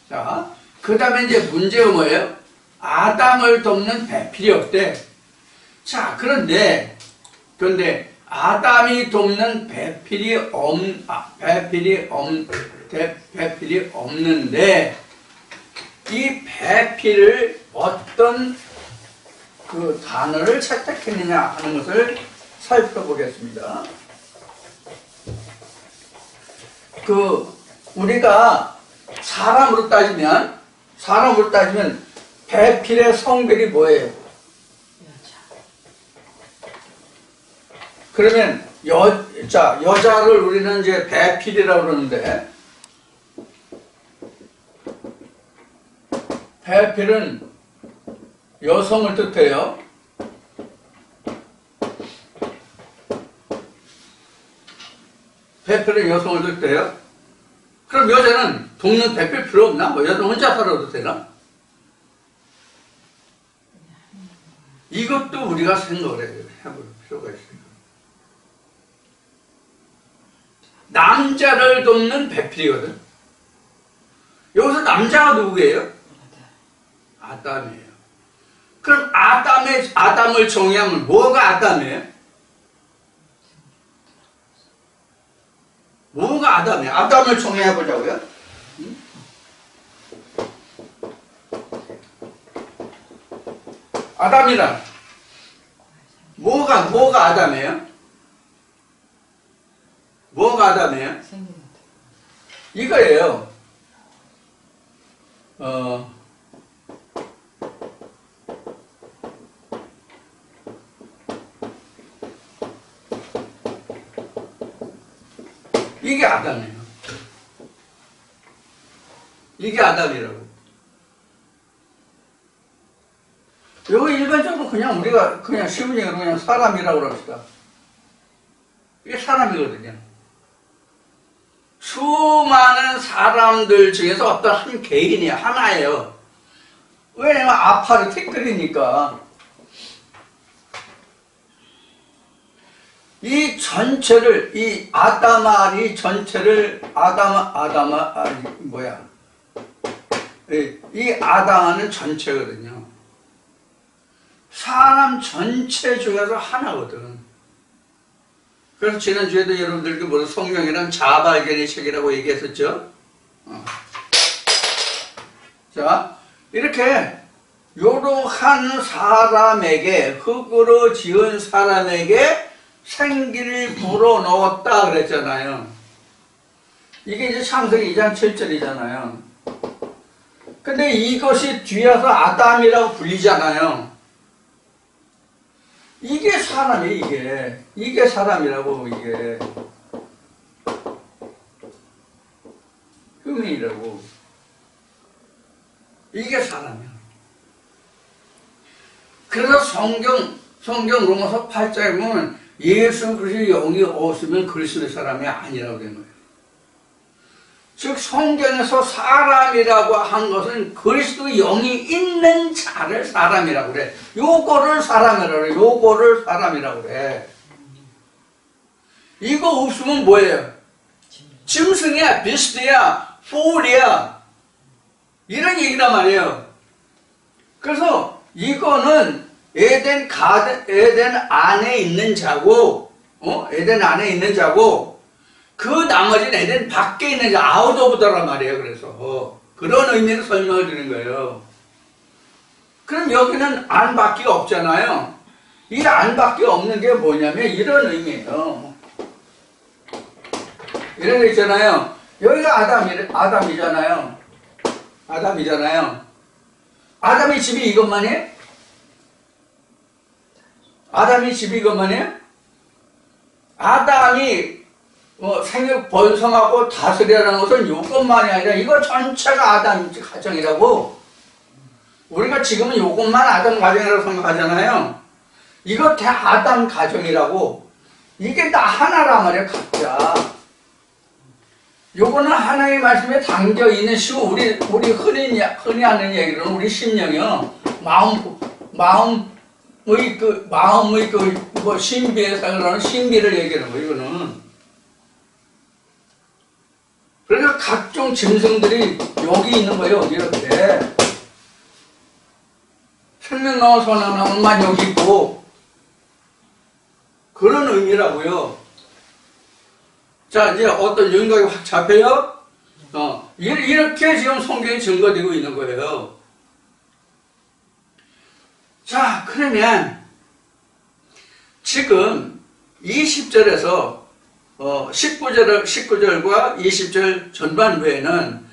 [SPEAKER 1] 자, 그 다음에 이제 문제가 뭐예요? 아담을 돕는 배필이 없대. 자, 그런데 아담이 돕는 배필이 없는데 이 배필을 어떤 그 단어를 채택했느냐 하는 것을 살펴보겠습니다. 우리가 사람으로 따지면 배필의 성별이 뭐예요? 그러면 여자를 우리는 이제 배필이라고 그러는데 배필은 여성을 뜻해요. 배필은 여성을 뜻해요. 그럼 여자는 돕는 배필 필요 없나? 뭐 여자는 혼자 살아도 되나? 이것도 우리가 생각을 해볼 필요가 있어요. 남자를 돕는 배필이거든. 여기서 남자가 누구예요? 아담이에요. 그럼 아담을 정의하면 뭐가 아담이에요? 뭐가 아담이에요? 아담을 정의해보자고요? 응? 아담이란 뭐가 아담이에요? 뭐가 아담이에요? 이거예요. 이게 아담이에요. 이게 아담이라고. 여기 일반적으로 그냥 우리가 그냥 쉬운 얘기로 그냥 사람이라고 합시다. 이게 사람이거든요. 수많은 사람들 중에서 어떤 한 개인이 하나예요. 왜냐면 아파르티클이니까. 이 전체를, 이 아담아리 전체를, 이 아담아는 전체거든요. 사람 전체 중에서 하나거든. 그래서 지난주에도 여러분들께 뭐 성경이란 자발견의 책이라고 얘기했었죠. 자, 이렇게 요러한 사람에게, 흙으로 지은 사람에게 생기를 불어넣었다 그랬잖아요. 이게 이제 창세기 2장 7절이잖아요. 근데 이것이 뒤에서 아담이라고 불리잖아요. 이게 사람이에요, 이게 사람이라고, 이게. 흠이라고. 이게 사람이야. 그래서 성경 로마서 8장에 보면 예수 그리스도의 영이 없으면 그리스도의 사람이 아니라고 된 거예요. 즉 성경에서 사람이라고 한 것은 그리스도의 영이 있는 자를 사람이라고 그래. 요거를 사람이라고 그래. 이거 없으면 뭐예요? 짐승이야, 비스트야, 폴이야. 이런 얘기란 말이에요. 그래서 이거는 에덴 안에 있는 자고, 에덴 안에 있는 자고, 그 나머지는 에덴 밖에 있는 자, 아웃 오브 더란 말이에요. 그래서 그런 의미로 설명을 드리는 거예요. 그럼 여기는 안밖에 없잖아요. 이 안밖에 없는 게 뭐냐면 이런 의미예요. 이런 거 있잖아요. 여기가 아담이잖아요. 아담의 집이 이것만이에요? 아담이 집이 이것만이에요? 아담이 생육 번성하고 다스리라는 것은 이것만이 아니라 이거 전체가 아담 가정이라고. 우리가 지금은 이것만 아담 가정이라고 생각하잖아요. 이거 다 아담 가정이라고. 이게 다 하나란 말이에요, 각자. 요거는 하나의 말씀에 담겨 있는 우리 흔히 하는 얘기로는 우리 심령이요. 마음 그 마음의 뭐 신비에 상하는 신비를 얘기하는 거예요, 이거는. 그래서 각종 짐승들이 여기 있는 거예요, 이렇게. 생명나무 소나무만 여기 있고, 그런 의미라고요. 자, 이제 어떤 윤곽이 확 잡혀요? 이렇게 지금 성경이 증거되고 있는 거예요. 자, 그러면 지금 20절에서 19절과 20절 전반부에는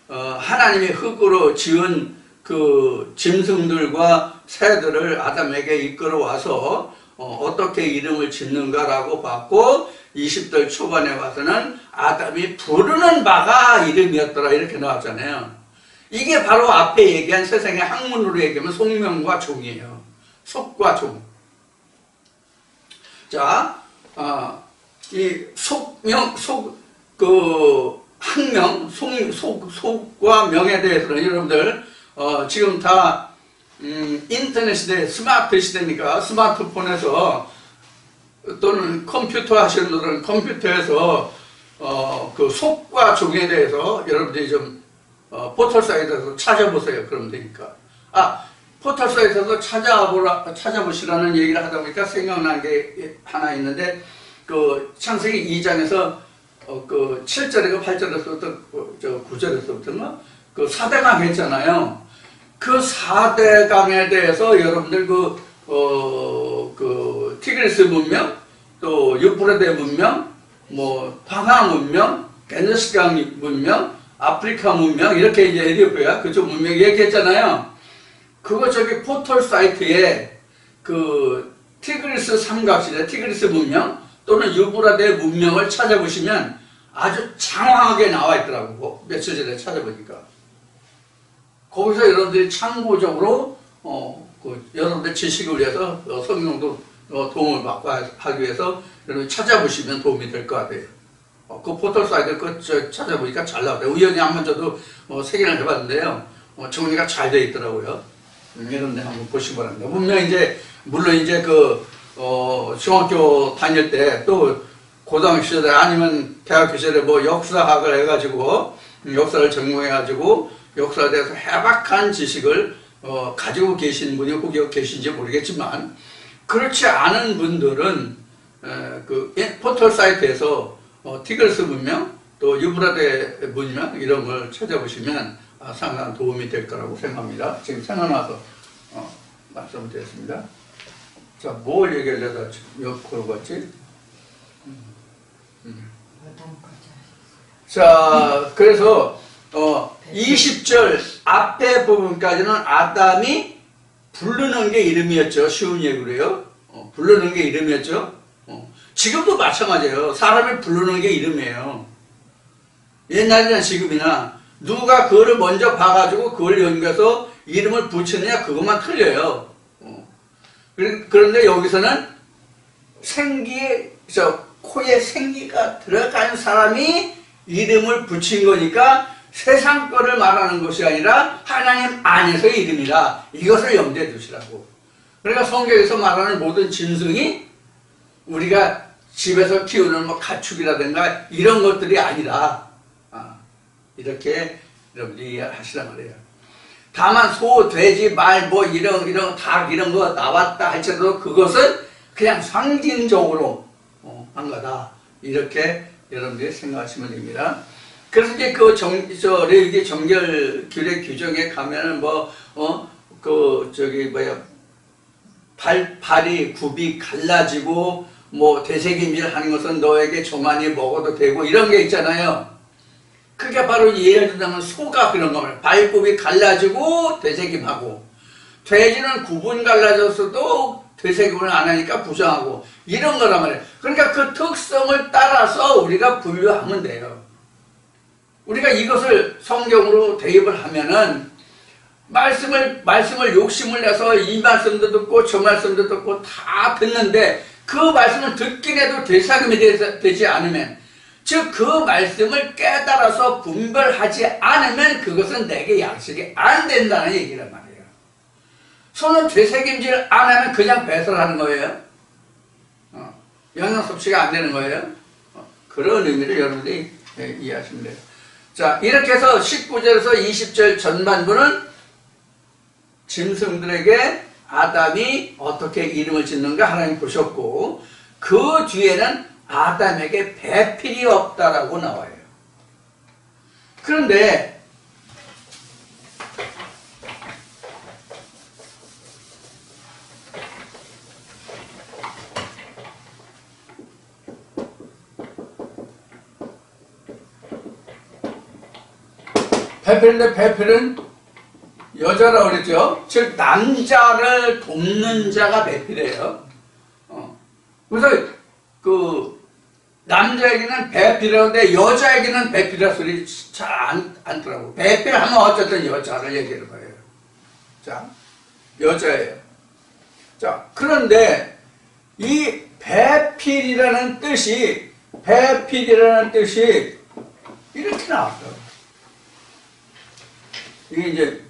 [SPEAKER 1] 하나님이 흙으로 지은 그 짐승들과 새들을 아담에게 이끌어와서 어떻게 이름을 짓는가라고 봤고, 20절 초반에 와서는 아담이 부르는 바가 이름이었더라 이렇게 나왔잖아요. 이게 바로 앞에 얘기한 세상의 학문으로 얘기하면 속명과 종이에요. 속과 종. 자, 이 속명, 학명, 속과 명에 대해서는 여러분들 지금 다 인터넷 시대, 스마트 시대니까 스마트폰에서 또는 컴퓨터 하시는 분들은 컴퓨터에서 그 속과 종에 대해서 여러분들이 좀 포털 사이트에서 찾아보세요. 그러면 되니까. 포털 사이트에서 찾아보시라는 얘기를 하다 보니까 생각난 게 하나 있는데, 그 창세기 2장에서 그 7절에서 8절에서부터 9절에서부터인가 그 4대강 했잖아요. 그 4대강에 대해서 여러분들 그 티그리스 문명, 또 유프라데 문명, 뭐 황하 문명, 겐네스강 문명, 아프리카 문명, 이렇게 이제 에티오피아 그쪽 문명 얘기했잖아요. 그거 저기 포털 사이트에 그 티그리스 삼각지대, 티그리스 문명 또는 유프라데 문명을 찾아보시면 아주 장황하게 나와 있더라고. 며칠 전에 찾아보니까. 거기서 여러분들이 참고적으로 여러분들 지식을 위해서 성경도 도움을 받고 하기 위해서 여러분 찾아보시면 도움이 될 것 같아요. 그 포털 사이트 찾아보니까 잘 나왔어요. 우연히 한번 저도 확인을 해봤는데요. 정리가 잘 되어 있더라고요. 이런 데 한번 보시기 바랍니다. 물론 이제 중학교 다닐 때 또 고등학교 시절에 아니면 대학교 시절에 뭐 역사학을 해가지고 역사를 전공해가지고 역사에 대해서 해박한 지식을 가지고 계신 분이 혹여 계신지 모르겠지만, 그렇지 않은 분들은 그 포털 사이트에서 티그리스 문명 또 유브라데 문명 이런 걸 찾아보시면 상당한 도움이 될 거라고 생각합니다. 지금 생각나서 말씀을 드렸습니다. 자, 뭘 얘기하려다 지금 걸어봤지? 자, 그래서 20절 앞에 부분까지는 아담이 부르는 게 이름이었죠. 쉬운 얘기로요. 부르는 게 이름이었죠. 지금도 마찬가지예요. 사람을 부르는 게 이름이에요. 옛날이나 지금이나 누가 그거를 먼저 봐가지고 그걸 연결해서 이름을 붙이느냐, 그것만 틀려요. 그런데 여기서는 코에 생기가 들어간 사람이 이름을 붙인 거니까 세상 거를 말하는 것이 아니라 하나님 안에서의 이름이라, 이것을 염두에 두시라고. 그러니까 성경에서 말하는 모든 짐승이 우리가 집에서 키우는 뭐 가축이라든가 이런 것들이 아니라 이렇게 여러분들이 하시란 말이에요. 다만 소, 돼지, 말, 뭐 이런 닭 이런 거 나왔다 할지라도 그것은 그냥 상징적으로 한 거다. 이렇게 여러분들이 생각하시면 됩니다. 그래서 이제 레위기 정결 규례 규정에 가면은 발이 굽이 갈라지고 뭐 되새김질 하는 것은 너에게 조만히 먹어도 되고 이런 게 있잖아요. 그게 바로 예를 들자면 소가 그런 겁니다. 발굽이 갈라지고 되새김하고, 돼지는 굽은 갈라졌어도 되새김을 안 하니까 부정하고 이런 거란 말이에요. 그러니까 그 특성을 따라서 우리가 분류하면 돼요. 우리가 이것을 성경으로 대입을 하면은 말씀을 욕심을 내서 이 말씀도 듣고 저 말씀도 듣고 다 듣는데 그 말씀을 듣긴 해도 되새김이 되지 않으면, 즉 그 말씀을 깨달아서 분별하지 않으면 그것은 내게 양식이 안 된다는 얘기란 말이에요. 손을 되새김질 안 하면 그냥 배설하는 거예요. 영양 섭취가 안 되는 거예요. 그런 의미를 여러분들이 이해하시면 돼요. 자, 이렇게 해서 19절에서 20절 전반부는 짐승들에게 아담이 어떻게 이름을 짓는가 하나님 보셨고, 그 뒤에는 아담에게 배필이 없다라고 나와요. 그런데 배필인데 배필은 여자라고 그랬죠. 즉 남자를 돕는 자가 배필이에요. 그래서 그 남자에게는 배필이라는데 여자에게는 배필이라 소리 잘 않더라고. 배필하면 어쨌든 여자를 얘기하는 거예요. 자, 여자예요. 자, 그런데 이 배필이라는 뜻이 이렇게 나왔어요. 이게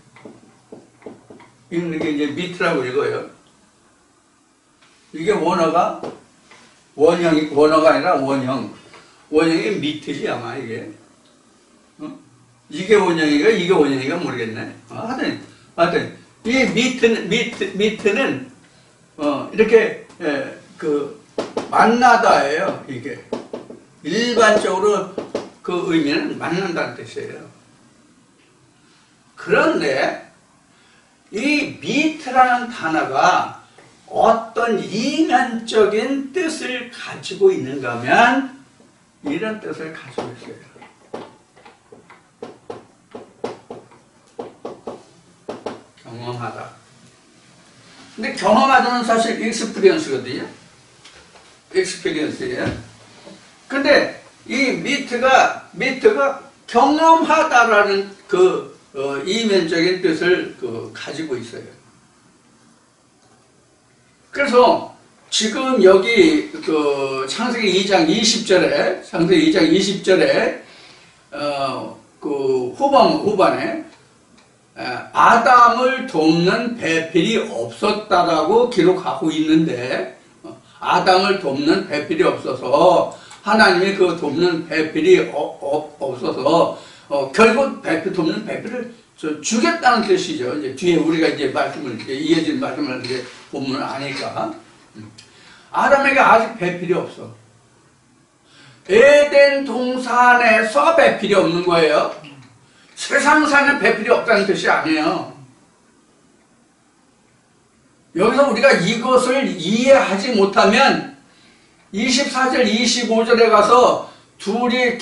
[SPEAKER 1] 이제 미트라고 읽어요. 이게 원어가 아니라 원형이 미트지 아마 이게. 이게 원형이가 모르겠네. 하여튼 이 미트는 이렇게 만나다예요. 이게 일반적으로 그 의미는 만난다는 뜻이에요. 그런데 이 미트라는 단어가 어떤 이면적인 뜻을 가지고 있는가 하면 이런 뜻을 가지고 있어요. 경험하다. 근데 경험하다는 사실 익스피리언스거든요. 익스피리언스예요. 근데 이 미트가 경험하다라는 이면적인 뜻을 가지고 있어요. 그래서 지금 여기 창세기 2장 20절에 후반에 아담을 돕는 배필이 없었다라고 기록하고 있는데, 아담을 돕는 배필이 없어서 하나님이 그 돕는 배필이 없어서 결국 돕는 배필을 주겠다는 뜻이죠. 이제 뒤에 우리가 이제 이어진 말씀을 이제 보면 아니까. 아담에게 아직 배필이 없어. 에덴 동산에서 배필이 없는 거예요. 세상사는 배필이 없다는 뜻이 아니에요. 여기서 우리가 이것을 이해하지 못하면 24절, 25절에 가서 둘이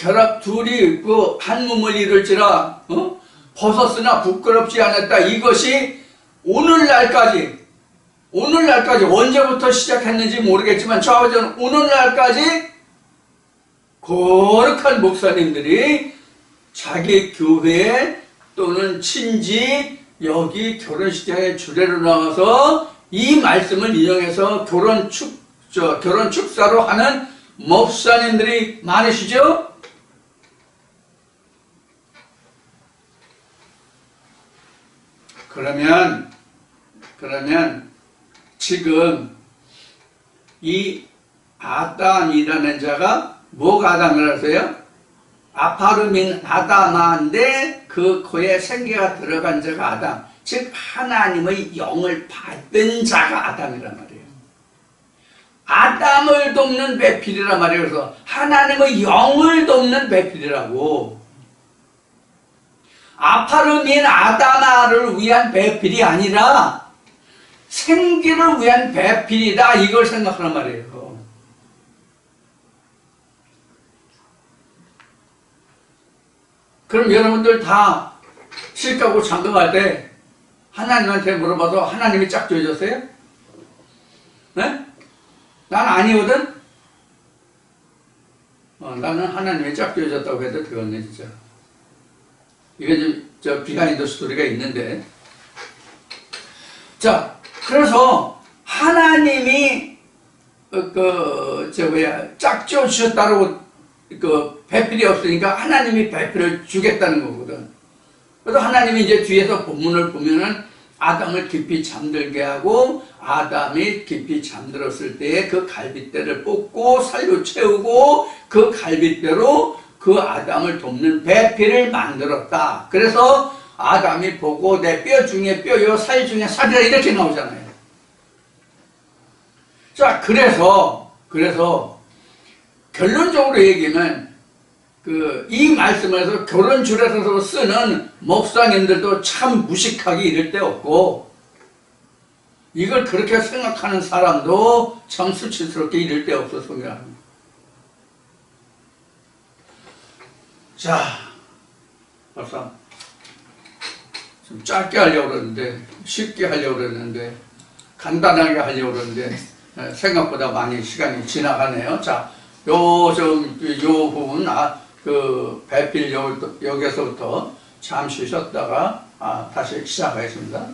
[SPEAKER 1] 한 몸을 이룰지라 벗었으나 부끄럽지 않았다. 이것이 오늘날까지 언제부터 시작했는지 모르겠지만 저는 오늘날까지 거룩한 목사님들이 자기 교회 또는 친지 여기 결혼식장에 주례로 나와서 이 말씀을 인용해서 결혼 축사로 하는 목사님들이 많으시죠? 그러면 지금 이 아담이라는 자가 뭐가 아담이라고 하세요? 아파르민 아담아인데 그 코에 생기가 들어간 자가 아담, 즉 하나님의 영을 받은 자가 아담이란 말이에요. 아담을 돕는 배필이란 말이에요. 그래서 하나님의 영을 돕는 배필이라고. 아파르민 아다마를 위한 배필이 아니라 생기를 위한 배필이다, 이걸 생각하란 말이에요. 그럼 여러분들 다 실가고 장가갈 때 하나님한테 물어봐도 하나님이 짝지어줬어요? 네? 난 아니거든? 나는 하나님이 짝지어줬다고 해도 되겠네, 진짜. 이게 좀 비하인드 스토리가 있는데. 자, 그래서 하나님이 짝지어 주셨다고 배필이 없으니까 하나님이 배필을 주겠다는 거거든. 그래서 하나님이 이제 뒤에서 본문을 보면은 아담을 깊이 잠들게 하고 아담이 깊이 잠들었을 때에 그 갈빗대를 뽑고 살로 채우고 그 갈빗대로 그 아담을 돕는 배필을 만들었다. 그래서 아담이 보고 내 뼈 중에 뼈요 살 중에 살이라 이렇게 나오잖아요. 자, 그래서 결론적으로 얘기하면 이 말씀에서 결론줄에서 쓰는 목사님들도 참 무식하기 이를 데 없고 이걸 그렇게 생각하는 사람도 참 수치스럽게 이를 데 없어서 생각합니다. 자, 박사 좀 짧게 하려고 그러는데 쉽게 하려고 그러는데 간단하게 하려고 그러는데 생각보다 많이 시간이 지나가네요. 자, 요 부분 그 배필 여기서부터 잠시 쉬었다가 다시 시작하겠습니다.